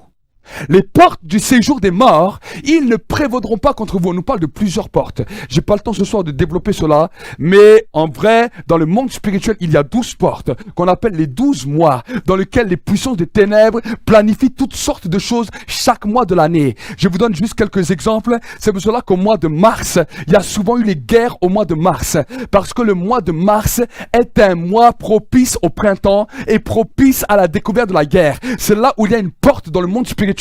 Les portes du séjour des morts, ils ne prévaudront pas contre vous. On nous parle de plusieurs portes. J'ai pas le temps ce soir de développer cela, mais en vrai, dans le monde spirituel, il y a 12 portes qu'on appelle les 12 mois, dans lesquels les puissances des ténèbres planifient toutes sortes de choses chaque mois de l'année. Je vous donne juste quelques exemples. C'est pour cela qu'au mois de mars, il y a souvent eu les guerres au mois de mars, parce que le mois de mars est un mois propice au printemps et propice à la découverte de la guerre. C'est là où il y a une porte dans le monde spirituel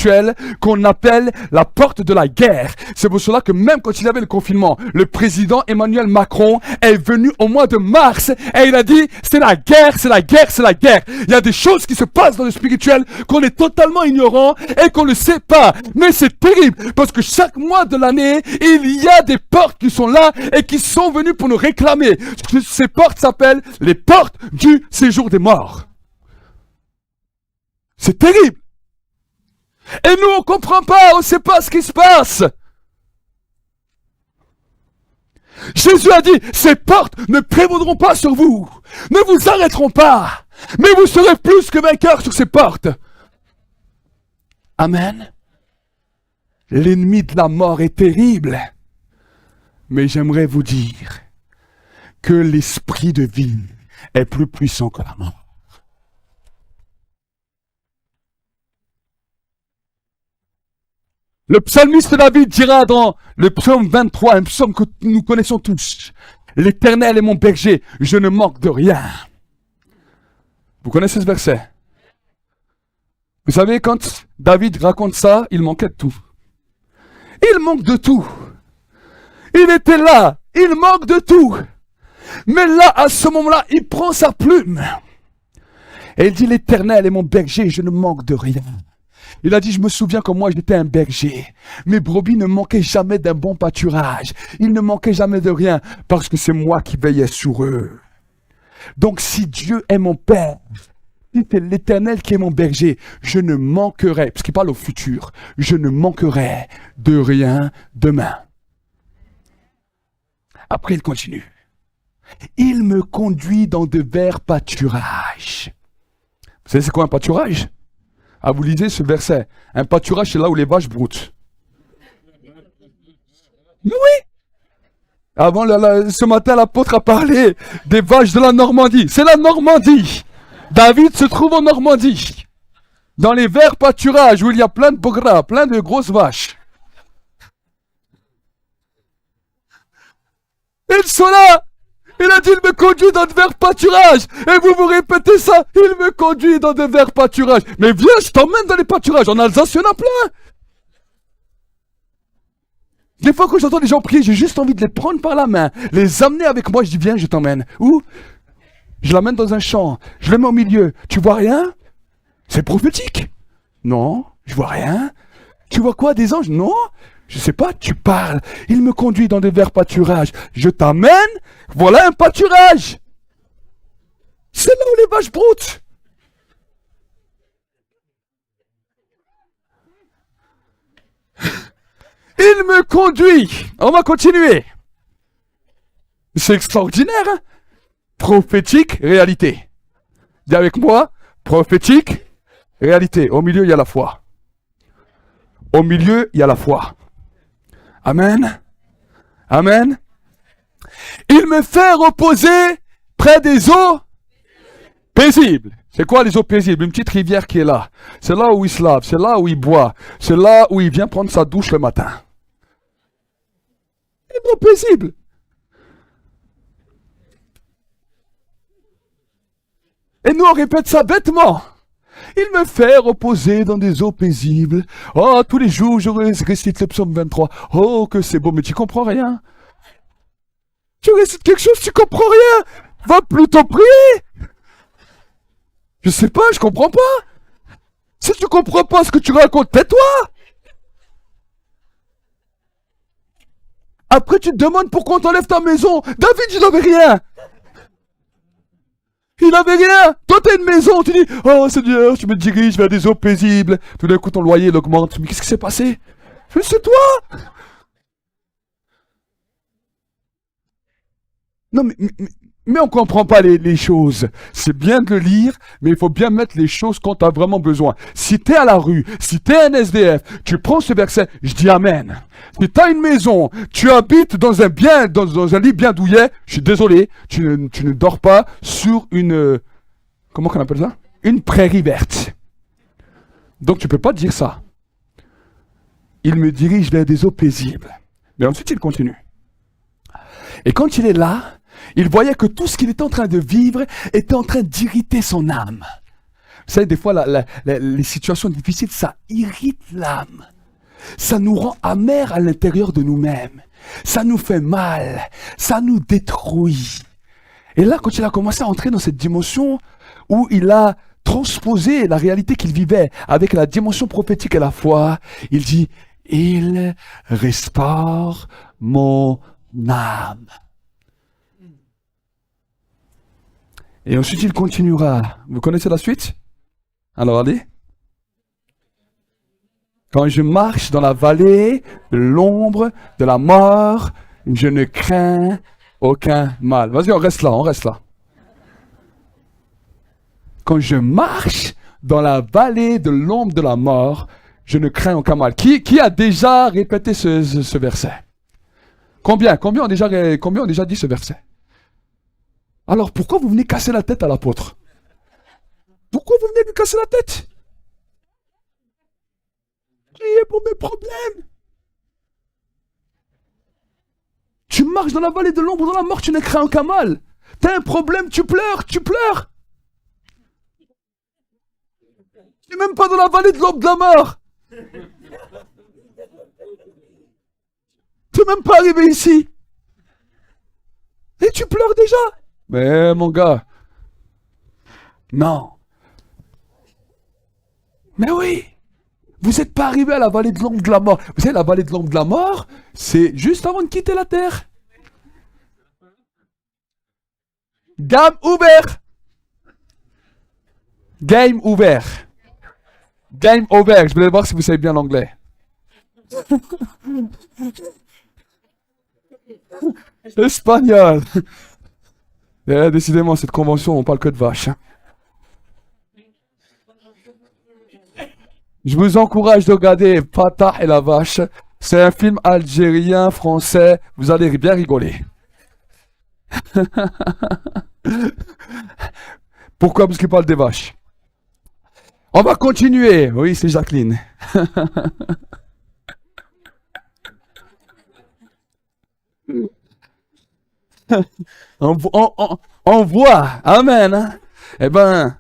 qu'on appelle la porte de la guerre. C'est pour cela que même quand il y avait le confinement, le président Emmanuel Macron est venu au mois de mars et il a dit c'est la guerre, c'est la guerre, c'est la guerre. Il y a des choses qui se passent dans le spirituel qu'on est totalement ignorant et qu'on ne sait pas. Mais c'est terrible parce que chaque mois de l'année, il y a des portes qui sont là et qui sont venues pour nous réclamer. Ces portes s'appellent les portes du séjour des morts. C'est terrible. Et nous, on comprend pas, on sait pas ce qui se passe. Jésus a dit, ces portes ne prévaudront pas sur vous, ne vous arrêteront pas, mais vous serez plus que vainqueurs sur ces portes. Amen. L'ennemi de la mort est terrible, mais j'aimerais vous dire que l'esprit de vie est plus puissant que la mort. Le psalmiste David dira dans le psaume 23, un psaume que nous connaissons tous, l'Éternel est mon berger, je ne manque de rien. Vous connaissez ce verset? Vous savez, quand David raconte ça, il manquait de tout. Il manque de tout. Il était là, il manque de tout. Mais là, à ce moment-là, il prend sa plume. Et il dit, l'Éternel est mon berger, je ne manque de rien. Il a dit, je me souviens quand moi j'étais un berger. Mes brebis ne manquaient jamais d'un bon pâturage. Ils ne manquaient jamais de rien parce que c'est moi qui veillais sur eux. Donc si Dieu est mon Père, si c'est l'Éternel qui est mon berger, je ne manquerai, parce qu'il parle au futur, je ne manquerai de rien demain. Après il continue. Il me conduit dans de verts pâturages. Vous savez c'est quoi un pâturage? Ah, vous lisez ce verset. Un pâturage, c'est là où les vaches broutent. Oui. Avant, ce matin, l'apôtre a parlé des vaches de la Normandie. C'est la Normandie. David se trouve en Normandie. Dans les verts pâturages où il y a plein de bogra, plein de grosses vaches. Ils sont là. Il a dit, il me conduit dans de verts pâturages. Et vous vous répétez ça, il me conduit dans de verts pâturages. Mais viens, je t'emmène dans les pâturages. En Alsace, il y en a plein. Des fois, quand j'entends les gens prier, j'ai juste envie de les prendre par la main, les amener avec moi. Je dis, viens, je t'emmène. Où? Je l'amène dans un champ. Je le mets au milieu. Tu vois rien? C'est prophétique. Non, je vois rien. Tu vois quoi, des anges? Non. Je sais pas, tu parles. Il me conduit dans des verts pâturages. Je t'amène. Voilà un pâturage. C'est là où les vaches broutent. Il me conduit. On va continuer. C'est extraordinaire, hein? Prophétique, réalité. Dis avec moi, prophétique, réalité. Au milieu, il y a la foi. Au milieu, il y a la foi. Amen. Amen. Il me fait reposer près des eaux paisibles. C'est quoi les eaux paisibles? Une petite rivière qui est là. C'est là où il se lave, c'est là où il boit, c'est là où il vient prendre sa douche le matin. Une eau paisible. Et nous on répète ça bêtement. Il me fait reposer dans des eaux paisibles. Oh, tous les jours, je récite le psaume 23. Oh, que c'est beau, mais tu comprends rien. Tu récites quelque chose, tu comprends rien. Va plutôt prier. Je sais pas, je comprends pas. Si tu comprends pas ce que tu racontes, tais-toi. Après, tu te demandes pourquoi on t'enlève ta maison. David, il n'avait rien. Il n'avait rien. Toi, t'as une maison. Tu dis, oh Seigneur, tu me diriges vers des eaux paisibles. Tout d'un coup, ton loyer, il augmente. Mais qu'est-ce qui s'est passé? C'est toi. Non, mais on comprend pas les choses. C'est bien de le lire, mais il faut bien mettre les choses quand tu as vraiment besoin. Si tu es à la rue, si tu es un SDF, tu prends ce verset, je dis Amen. Si tu as une maison, tu habites dans un lit bien douillet, je suis désolé, tu ne dors pas sur une... comment qu'on appelle ça? Une prairie verte. Donc tu peux pas dire ça. Il me dirige vers des eaux paisibles. Mais ensuite il continue. Et quand il est là, il voyait que tout ce qu'il était en train de vivre était en train d'irriter son âme. Vous savez, des fois, les situations difficiles, ça irrite l'âme. Ça nous rend amers à l'intérieur de nous-mêmes. Ça nous fait mal. Ça nous détruit. Et là, quand il a commencé à entrer dans cette dimension où il a transposé la réalité qu'il vivait avec la dimension prophétique et la foi, il dit, il restaure mon âme. Et ensuite, il continuera. Vous connaissez la suite? Alors, allez. Quand je marche dans la vallée de l'ombre de la mort, je ne crains aucun mal. Vas-y, on reste là, on reste là. Quand je marche dans la vallée de l'ombre de la mort, je ne crains aucun mal. Qui a déjà répété ce verset? Combien ont déjà dit ce verset? Alors, pourquoi vous venez casser la tête à l'apôtre? Pourquoi vous venez lui casser la tête? Priez pour mes problèmes. Tu marches dans la vallée de l'ombre de la mort, tu ne crains aucun mal. T'as un problème, tu pleures. Tu n'es même pas dans la vallée de l'ombre de la mort. Tu n'es même pas arrivé ici. Et tu pleures déjà. Mais mon gars, non. Mais oui, vous n'êtes pas arrivé à la vallée de l'ombre de la mort. Vous savez, la vallée de l'ombre de la mort, c'est juste avant de quitter la terre. Game ouvert. Game ouvert. Game over. Je voulais voir si vous savez bien l'anglais. Espagnol. Décidément, cette convention, on parle que de vaches. Je vous encourage de regarder Fatah et la vache. C'est un film algérien, français. Vous allez bien rigoler. Pourquoi? Parce qu'il parle des vaches. On va continuer. Oui, c'est Jacqueline. On voit. Amen. Hein? Eh ben,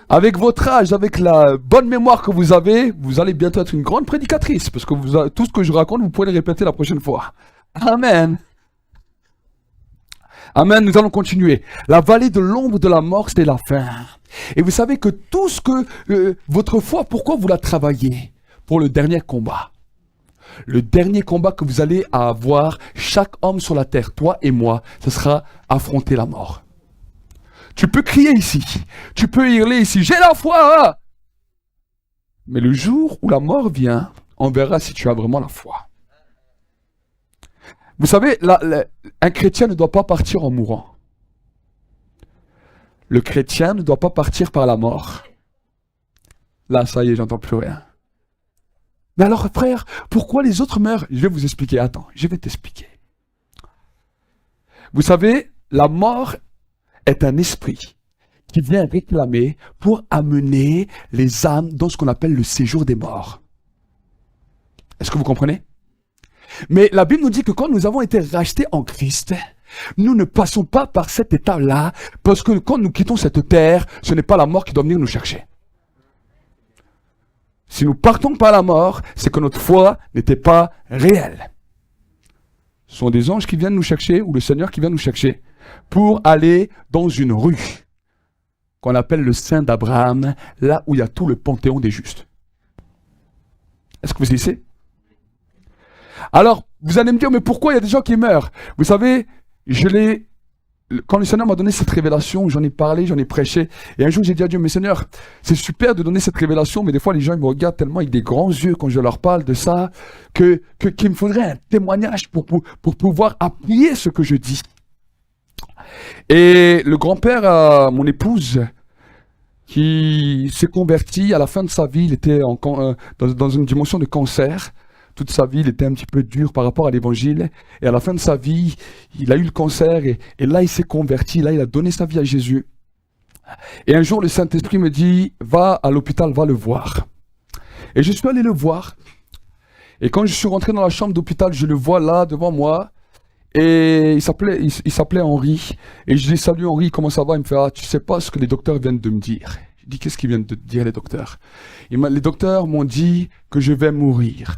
avec votre âge, avec la bonne mémoire que vous avez, vous allez bientôt être une grande prédicatrice. Parce que tout ce que je raconte, vous pouvez le répéter la prochaine fois. Amen. Amen, nous allons continuer. La vallée de l'ombre de la mort, c'est la fin. Et vous savez que tout ce que votre foi, pourquoi vous la travaillez? Pour le dernier combat. Le dernier combat que vous allez avoir, chaque homme sur la terre, toi et moi, ce sera affronter la mort. Tu peux crier ici, tu peux hurler ici, j'ai la foi! Hein. Mais le jour où la mort vient, on verra si tu as vraiment la foi. Vous savez, un chrétien ne doit pas partir en mourant. Le chrétien ne doit pas partir par la mort. Là, ça y est, j'entends plus rien. Mais alors, frère, pourquoi les autres meurent? Je vais vous expliquer. Attends, je vais t'expliquer. Vous savez, la mort est un esprit qui vient réclamer pour amener les âmes dans ce qu'on appelle le séjour des morts. Est-ce que vous comprenez? Mais la Bible nous dit que quand nous avons été rachetés en Christ, nous ne passons pas par cet état-là, parce que quand nous quittons cette terre, ce n'est pas la mort qui doit venir nous chercher. Si nous partons par la mort, c'est que notre foi n'était pas réelle. Ce sont des anges qui viennent nous chercher, ou le Seigneur qui vient nous chercher, pour aller dans une rue, qu'on appelle le sein d'Abraham, là où il y a tout le panthéon des justes. Est-ce que vous savez? Alors, vous allez me dire, mais pourquoi il y a des gens qui meurent? Vous savez, quand le Seigneur m'a donné cette révélation, j'en ai parlé, j'en ai prêché, et un jour j'ai dit à Dieu, mais Seigneur, c'est super de donner cette révélation, mais des fois les gens ils me regardent tellement avec des grands yeux quand je leur parle de ça, qu'il me faudrait un témoignage pour pouvoir appuyer ce que je dis. Et le grand-père à mon épouse, qui s'est converti à la fin de sa vie, il était dans une dimension de cancer. Toute sa vie, il était un petit peu dur par rapport à l'évangile. Et à la fin de sa vie, il a eu le cancer et là, il s'est converti. Là, il a donné sa vie à Jésus. Et un jour, le Saint-Esprit me dit, va à l'hôpital, va le voir. Et je suis allé le voir. Et quand je suis rentré dans la chambre d'hôpital, je le vois là, devant moi. Et il s'appelait Henri. Et je dis, salut Henri, comment ça va? Il me fait, ah, tu sais pas ce que les docteurs viennent de me dire. Je dis, qu'est-ce qu'ils viennent de te dire, les docteurs? Les docteurs m'ont dit que je vais mourir.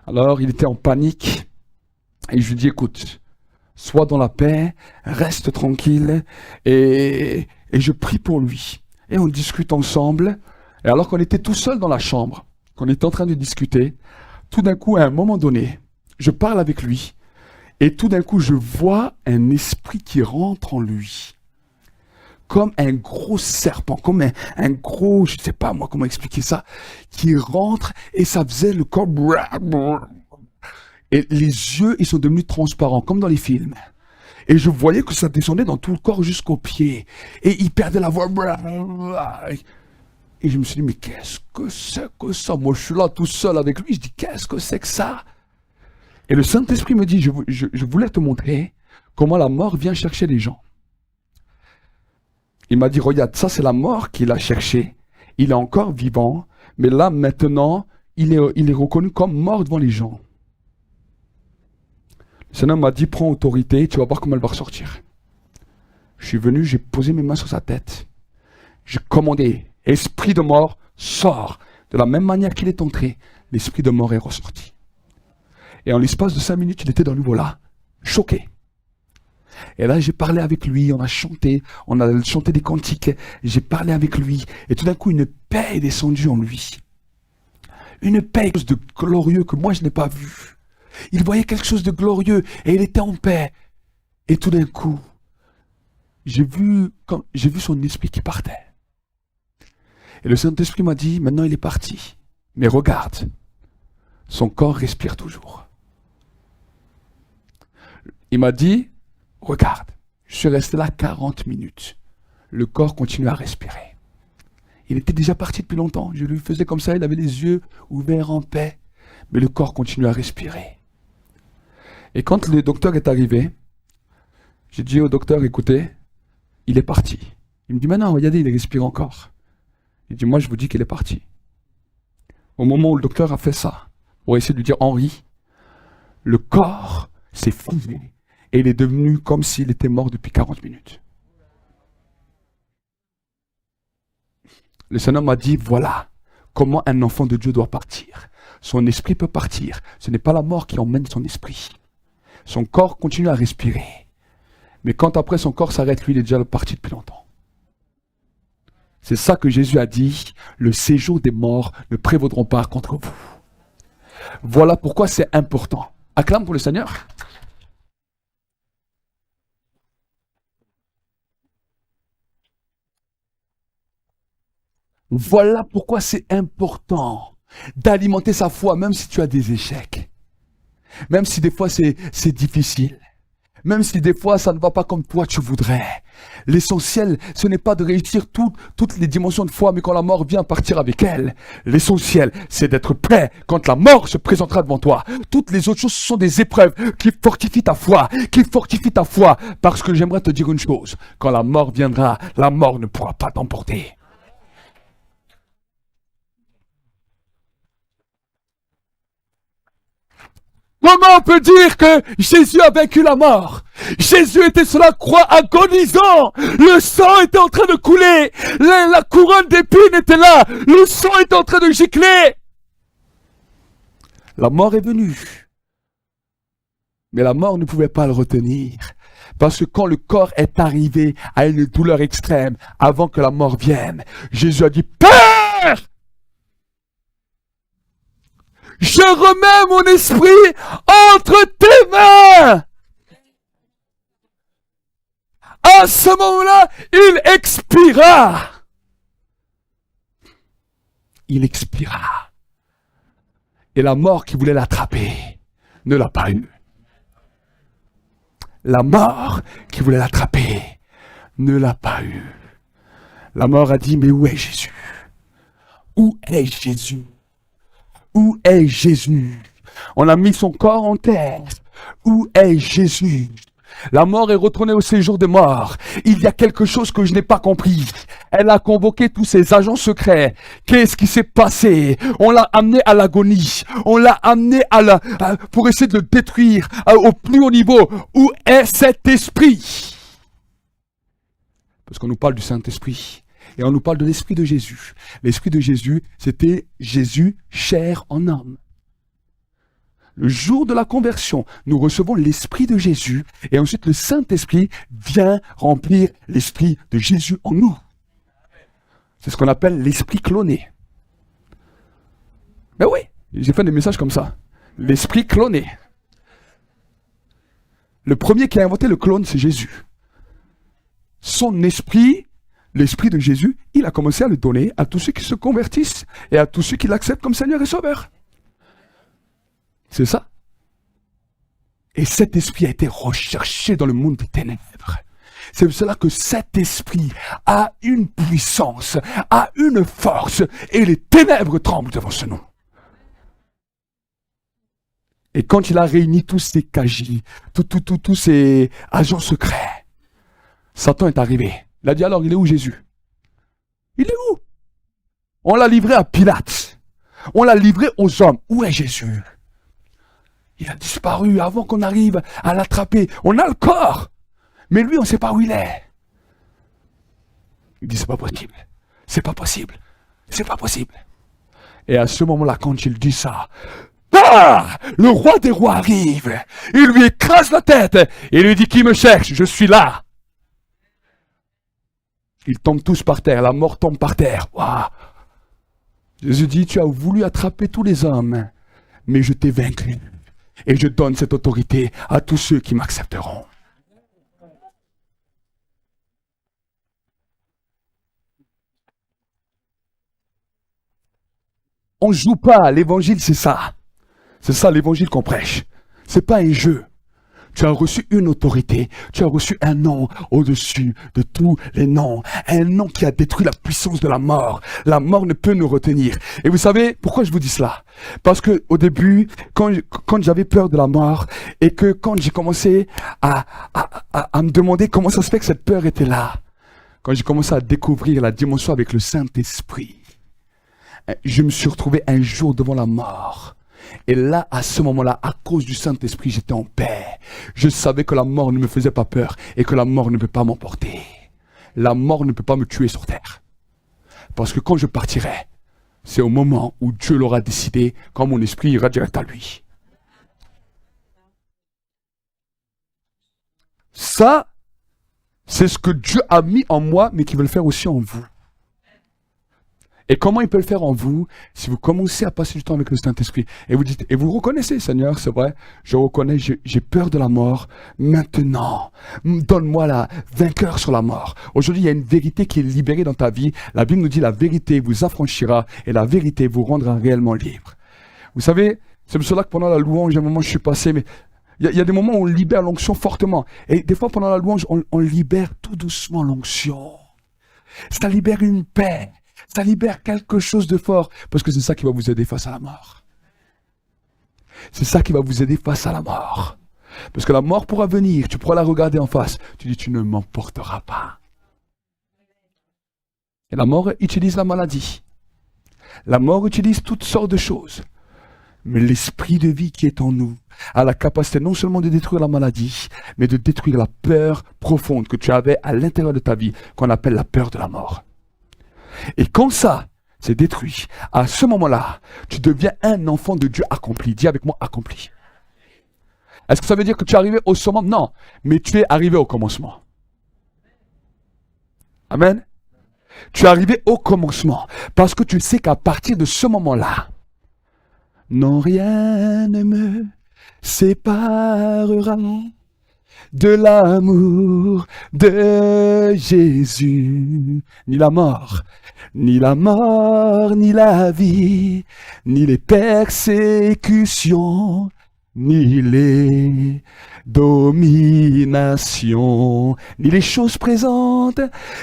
Alors, il était en panique, et je lui dis, écoute, sois dans la paix, reste tranquille, et je prie pour lui. Et on discute ensemble, et alors qu'on était tout seul dans la chambre, qu'on était en train de discuter, tout d'un coup, à un moment donné, je parle avec lui, et tout d'un coup, je vois un esprit qui rentre en lui. Comme un gros serpent, comme un gros, je ne sais pas moi comment expliquer ça, qui rentre et ça faisait le corps. Et les yeux, ils sont devenus transparents, comme dans les films. Et je voyais que ça descendait dans tout le corps jusqu'aux pieds. Et il perdait la voix. Et je me suis dit, mais qu'est-ce que c'est que ça? Moi, je suis là tout seul avec lui. Je dis, qu'est-ce que c'est que ça? Et le Saint-Esprit me dit, je voulais te montrer comment la mort vient chercher les gens. Il m'a dit, regarde, ça c'est la mort qu'il a cherché. Il est encore vivant, mais là maintenant, il est reconnu comme mort devant les gens. Le Seigneur m'a dit, prends autorité, tu vas voir comment elle va ressortir. Je suis venu, j'ai posé mes mains sur sa tête. J'ai commandé, esprit de mort, sors. De la même manière qu'il est entré, l'esprit de mort est ressorti. Et en l'espace de 5 minutes, il était dans le niveau-là, choqué. Et là, j'ai parlé avec lui, on a chanté des cantiques, j'ai parlé avec lui, et tout d'un coup, une paix est descendue en lui. Une paix, quelque chose de glorieux que moi, je n'ai pas vu. Il voyait quelque chose de glorieux, et il était en paix. Et tout d'un coup, j'ai vu son esprit qui partait. Et le Saint-Esprit m'a dit, maintenant il est parti. Mais regarde, son corps respire toujours. Il m'a dit, regarde, je suis resté là 40 minutes. Le corps continue à respirer. Il était déjà parti depuis longtemps. Je lui faisais comme ça, il avait les yeux ouverts en paix. Mais le corps continue à respirer. Et quand le docteur est arrivé, j'ai dit au docteur, écoutez, il est parti. Il me dit, mais non, regardez, il respire encore. Il dit, moi je vous dis qu'il est parti. Au moment où le docteur a fait ça, pour essayer de lui dire, Henri, le corps s'est figé. Et il est devenu comme s'il était mort depuis 40 minutes. Le Seigneur m'a dit, voilà comment un enfant de Dieu doit partir. Son esprit peut partir. Ce n'est pas la mort qui emmène son esprit. Son corps continue à respirer. Mais quand après son corps s'arrête, lui, il est déjà parti depuis longtemps. C'est ça que Jésus a dit, le séjour des morts ne prévaudront pas contre vous. Voilà pourquoi c'est important. Acclame pour le Seigneur. Voilà pourquoi c'est important d'alimenter sa foi, même si tu as des échecs. Même si des fois c'est difficile. Même si des fois ça ne va pas comme toi tu voudrais. L'essentiel, ce n'est pas de réussir toutes les dimensions de foi, mais quand la mort vient partir avec elle. L'essentiel, c'est d'être prêt quand la mort se présentera devant toi. Toutes les autres choses, ce sont des épreuves qui fortifient ta foi. Parce que j'aimerais te dire une chose. Quand la mort viendra, la mort ne pourra pas t'emporter. Comment on peut dire que Jésus a vaincu la mort? Jésus était sur la croix agonisant. Le sang était en train de couler. La couronne d'épines était là. Le sang était en train de gicler. La mort est venue. Mais la mort ne pouvait pas le retenir. Parce que quand le corps est arrivé à une douleur extrême, avant que la mort vienne, Jésus a dit, Père! Je remets mon esprit entre tes mains. À ce moment-là, il expira. Il expira. Et la mort qui voulait l'attraper ne l'a pas eu. La mort qui voulait l'attraper ne l'a pas eu. La mort a dit, mais où est Jésus? Où est Jésus? Où est Jésus? On a mis son corps en terre. Où est Jésus? La mort est retournée au séjour des morts. Il y a quelque chose que je n'ai pas compris. Elle a convoqué tous ses agents secrets. Qu'est-ce qui s'est passé? On l'a amené à l'agonie. On l'a amené pour essayer de le détruire au plus haut niveau. Où est cet esprit? Parce qu'on nous parle du Saint-Esprit. Et on nous parle de l'Esprit de Jésus. L'Esprit de Jésus, c'était Jésus, chair en homme. Le jour de la conversion, nous recevons l'Esprit de Jésus et ensuite le Saint-Esprit vient remplir l'Esprit de Jésus en nous. C'est ce qu'on appelle l'Esprit cloné. Ben oui, j'ai fait des messages comme ça. L'Esprit cloné. Le premier qui a inventé le clone, c'est Jésus. Son esprit... L'Esprit de Jésus, il a commencé à le donner à tous ceux qui se convertissent et à tous ceux qui l'acceptent comme Seigneur et Sauveur. C'est ça. Et cet esprit a été recherché dans le monde des ténèbres. C'est pour cela que cet esprit a une puissance, a une force, et les ténèbres tremblent devant ce nom. Et quand il a réuni tous ces KJ, tous ces agents secrets, Satan est arrivé. Il a dit alors, il est où Jésus? Il est où? On l'a livré à Pilate. On l'a livré aux hommes. Où est Jésus? Il a disparu avant qu'on arrive à l'attraper. On a le corps. Mais lui, on ne sait pas où il est. Il dit, c'est pas possible. C'est pas possible. C'est pas possible. Et à ce moment-là, quand il dit ça, ah, le roi des rois arrive. Il lui écrase la tête. Et lui dit, qui me cherche? Je suis là. Ils tombent tous par terre. La mort tombe par terre. Wow. Jésus dit, tu as voulu attraper tous les hommes, mais je t'ai vaincu. Et je donne cette autorité à tous ceux qui m'accepteront. On ne joue pas. L'évangile, c'est ça. C'est ça l'évangile qu'on prêche. C'est pas un jeu. Tu as reçu une autorité. Tu as reçu un nom au-dessus de tous les noms. Un nom qui a détruit la puissance de la mort. La mort ne peut nous retenir. Et vous savez pourquoi je vous dis cela? Parce que au début, quand j'avais peur de la mort et que quand j'ai commencé à me demander comment ça se fait que cette peur était là, quand j'ai commencé à découvrir la dimension avec le Saint-Esprit, je me suis retrouvé un jour devant la mort. Et là, à ce moment-là, à cause du Saint-Esprit, j'étais en paix. Je savais que la mort ne me faisait pas peur et que la mort ne peut pas m'emporter. La mort ne peut pas me tuer sur terre. Parce que quand je partirai, c'est au moment où Dieu l'aura décidé, quand mon esprit ira direct à lui. Ça, c'est ce que Dieu a mis en moi, mais qu'il veut le faire aussi en vous. Et comment il peut le faire en vous? Si vous commencez à passer du temps avec le Saint-Esprit et vous dites, et vous reconnaissez, Seigneur, c'est vrai, je reconnais, j'ai peur de la mort. Maintenant, donne-moi la vainqueur sur la mort. Aujourd'hui, il y a une vérité qui est libérée dans ta vie. La Bible nous dit, la vérité vous affranchira et la vérité vous rendra réellement libre. Vous savez, c'est pour cela que pendant la louange, à un moment, je suis passé, mais il y a des moments où on libère l'onction fortement. Et des fois, pendant la louange, on libère tout doucement l'onction. Ça libère une paix. Ça libère quelque chose de fort, parce que c'est ça qui va vous aider face à la mort. C'est ça qui va vous aider face à la mort. Parce que la mort pourra venir, tu pourras la regarder en face. Tu dis, tu ne m'emporteras pas. Et la mort utilise la maladie. La mort utilise toutes sortes de choses. Mais l'esprit de vie qui est en nous a la capacité non seulement de détruire la maladie, mais de détruire la peur profonde que tu avais à l'intérieur de ta vie, qu'on appelle la peur de la mort. Et quand ça, c'est détruit, à ce moment-là, tu deviens un enfant de Dieu accompli. Dis avec moi, accompli. Est-ce que ça veut dire que tu es arrivé au summum? Non, mais tu es arrivé au commencement. Amen. Tu es arrivé au commencement, parce que tu sais qu'à partir de ce moment-là, non, rien ne me séparera de l'amour de Jésus, ni la mort, ni la vie, ni les persécutions, ni les dominations, ni les choses présentes,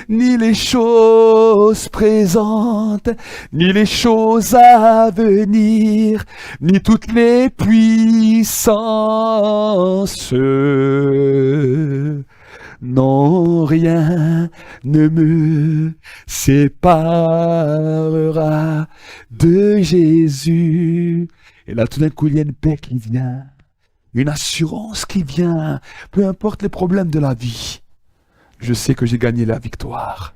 ni les choses à venir, ni toutes les puissances. Non, rien ne me séparera de Jésus. Et là, tout d'un coup, il y a une paix qui vient, une assurance qui vient, peu importe les problèmes de la vie. Je sais que j'ai gagné la victoire.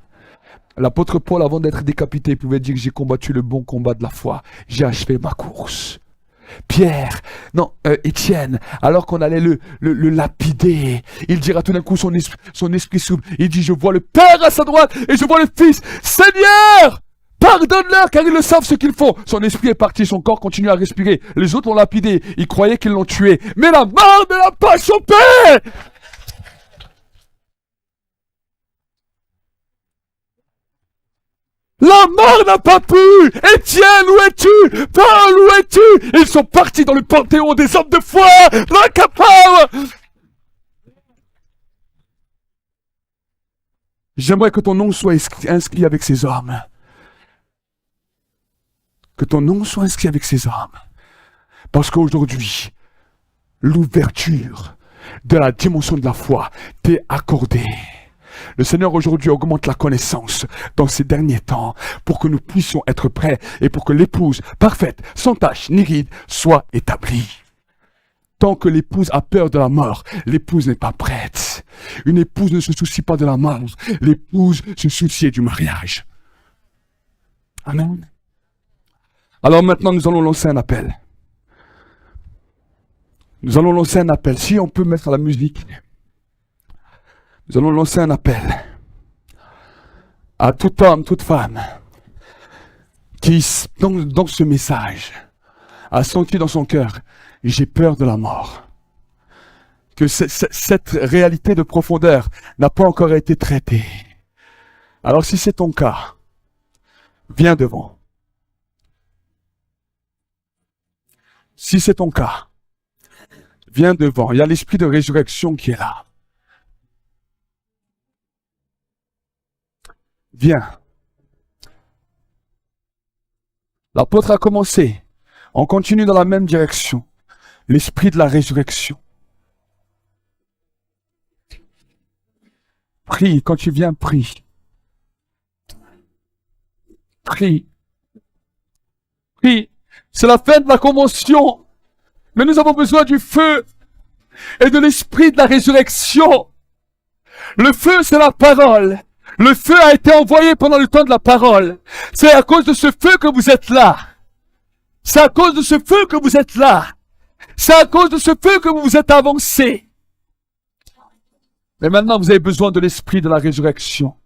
L'apôtre Paul, avant d'être décapité, pouvait dire que j'ai combattu le bon combat de la foi. J'ai achevé ma course. Pierre, non, Étienne, alors qu'on allait le lapider, il dira tout d'un coup son esprit s'ouvre. Il dit, je vois le Père à sa droite et je vois le Fils. Seigneur, pardonne-leur car ils ne savent ce qu'ils font. Son esprit est parti, son corps continue à respirer. Les autres l'ont lapidé, ils croyaient qu'ils l'ont tué. Mais la mort ne l'a pas chopé. La mort n'a pas pu. Étienne, où es-tu? Paul, où es-tu? Ils sont partis dans le panthéon des hommes de foi. Incapable. J'aimerais que ton nom soit inscrit avec ces hommes. Que ton nom soit inscrit avec ces hommes. Parce qu'aujourd'hui, l'ouverture de la dimension de la foi t'est accordée. Le Seigneur aujourd'hui augmente la connaissance dans ces derniers temps pour que nous puissions être prêts et pour que l'épouse parfaite, sans tache ni ride, soit établie. Tant que l'épouse a peur de la mort, l'épouse n'est pas prête. Une épouse ne se soucie pas de la mort, l'épouse se soucie du mariage. Amen. Alors maintenant, nous allons lancer un appel. Nous allons lancer un appel. Si on peut mettre la musique. Nous allons lancer un appel à tout homme, toute femme qui, dans ce message, a senti dans son cœur, j'ai peur de la mort. Que cette réalité de profondeur n'a pas encore été traitée. Alors si c'est ton cas, viens devant. Si c'est ton cas, viens devant. Il y a l'esprit de résurrection qui est là. Viens. L'apôtre a commencé. On continue dans la même direction. L'esprit de la résurrection. Prie, quand tu viens, prie. Prie. Prie. C'est la fin de la convention. Mais nous avons besoin du feu et de l'esprit de la résurrection. Le feu, c'est la parole. Le feu a été envoyé pendant le temps de la parole. C'est à cause de ce feu que vous êtes là. C'est à cause de ce feu que vous êtes là. C'est à cause de ce feu que vous vous êtes avancé. Mais maintenant, vous avez besoin de l'esprit de la résurrection.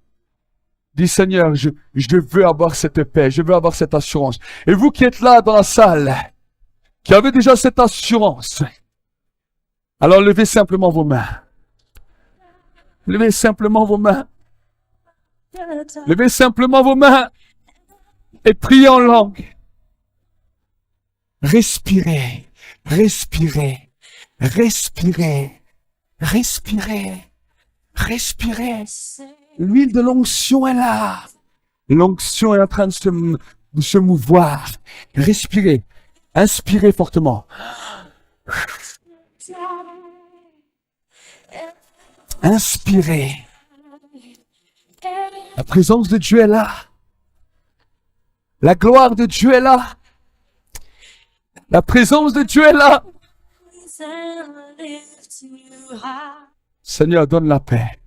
Dis Seigneur, je veux avoir cette paix, je veux avoir cette assurance. Et vous qui êtes là dans la salle, qui avez déjà cette assurance, alors levez simplement vos mains. Levez simplement vos mains. Levez simplement vos mains et priez en langue. Respirez, respirez, respirez, respirez, respirez. L'huile de l'onction est là. L'onction est en train de se mouvoir. Respirez, inspirez fortement. Inspirez. La présence de Dieu est là. La gloire de Dieu est là. La présence de Dieu est là. Seigneur, donne la paix.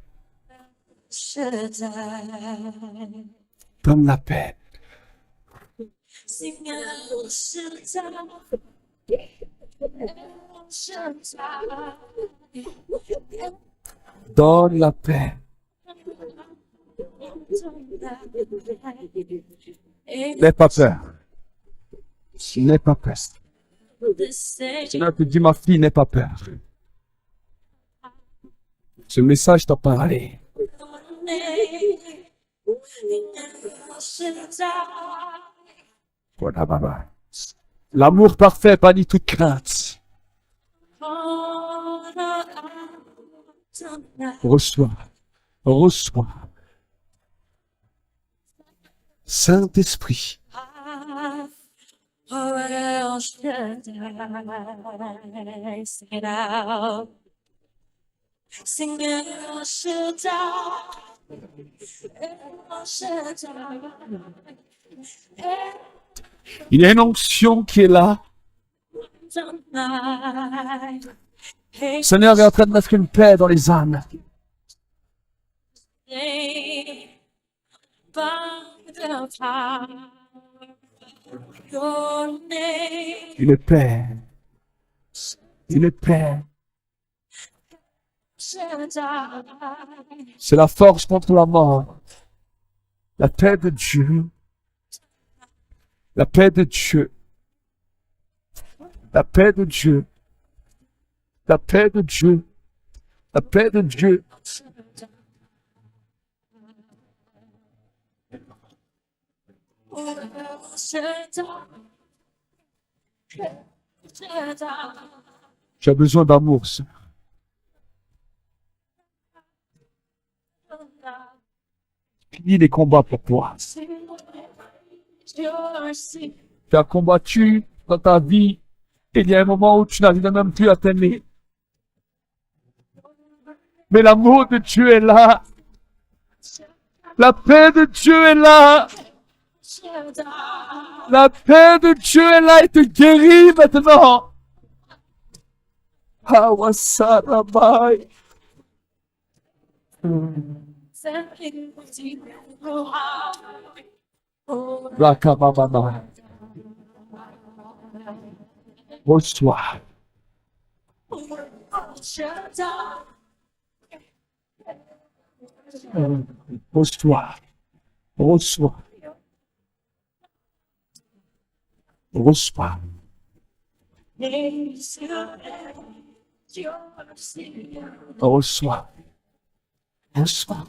Donne la paix. Donne la paix. N'aie pas peur. N'aie pas peur. Seigneur te dit, ma fille, n'aie pas peur. Ce message t'a parlé. Voilà, baba. L'amour parfait bannit toute crainte. Reçois. Reçois. Saint-Esprit. Il y a une onction qui est là. Le Seigneur est en train de mettre une paix dans les âmes. Une paix. Une paix. C'est la force contre la mort. La paix de Dieu. La paix de Dieu. La paix de Dieu. La paix de Dieu. La paix de Dieu. Tu as besoin d'amour, sœur. Finis les combats pour toi. Tu as combattu dans ta vie. Et il y a un moment où tu n'arrives même plus à t'aimer. Mais l'amour de Dieu est là. La paix de Dieu est là. La paix de Dieu est là et te guérit maintenant. Hawasarabai. Rakamamama. Reçois. Reçois. Reçois. Reçois. Reçois. Reçois.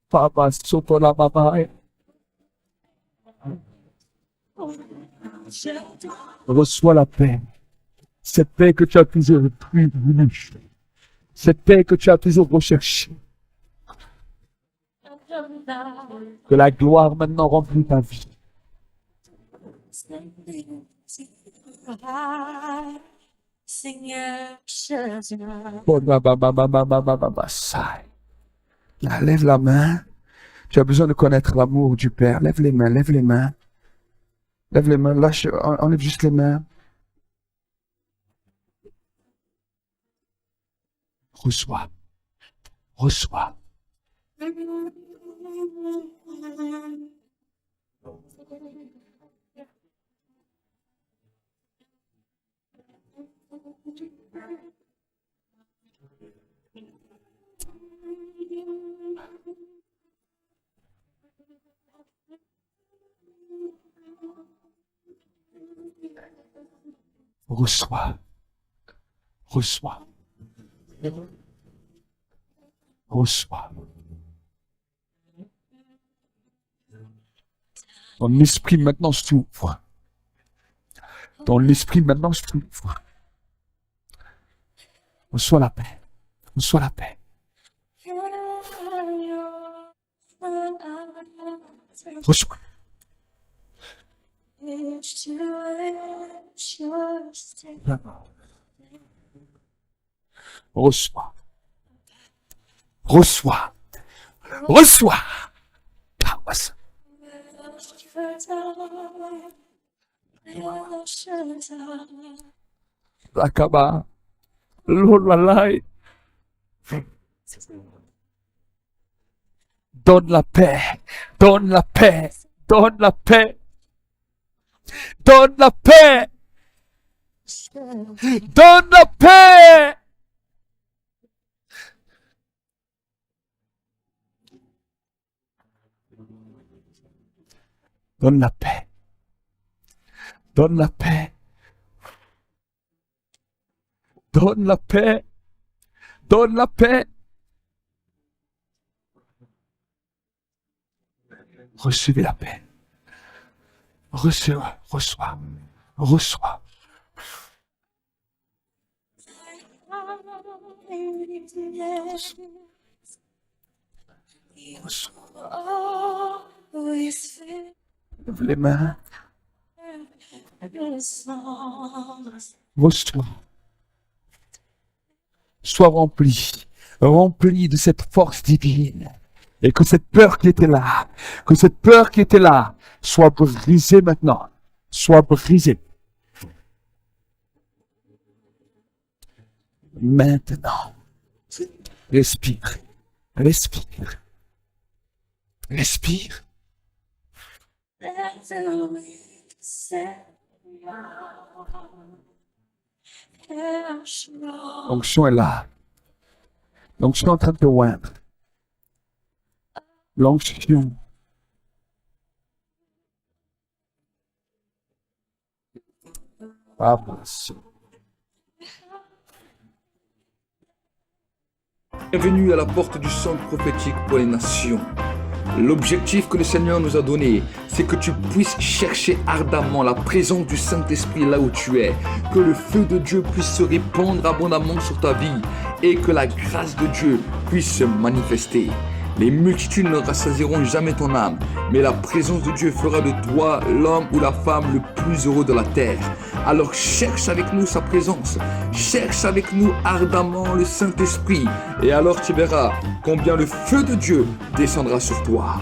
Papa, sotola mama. Reçois la paix. Cette paix que tu as toujours voulu. Cette paix que tu as toujours recherchée. Que la gloire maintenant remplit ta vie. Là, lève la main. Tu as besoin de connaître l'amour du Père. Lève les mains, lève les mains. Lève les mains, lâche, enlève juste les mains. Reçois. Reçois. Reçois. Reçois. Reçois. Ton esprit maintenant s'ouvre. Ton esprit maintenant s'ouvre. Reçois la paix. Reçois la paix. Reçois. Reçois. Reçois. Reçois. Rakaba. Lolalai. Donne la paix. Donne la paix. Donne la paix. Donne la paix. Donne la paix. Donne la paix. Donne la paix. Donne la paix. Donne la paix. Recevez la paix. Reçois, reçois, reçois. Lève les mains. Reçois. Sois rempli, rempli de cette force divine. Et que cette peur qui était là, soit brisée maintenant. Soit brisée. Maintenant. Respire. Respire. Respire. L'onction est là. L'onction est en train de te oindre. L'onction. Bienvenue à la porte du centre prophétique pour les nations. L'objectif que le Seigneur nous a donné, c'est que tu puisses chercher ardemment la présence du Saint-Esprit là où tu es, que le feu de Dieu puisse se répandre abondamment sur ta vie et que la grâce de Dieu puisse se manifester. Les multitudes ne rassasieront jamais ton âme, mais la présence de Dieu fera de toi l'homme ou la femme le plus heureux de la terre. Alors cherche avec nous sa présence, cherche avec nous ardemment le Saint-Esprit, et alors tu verras combien le feu de Dieu descendra sur toi.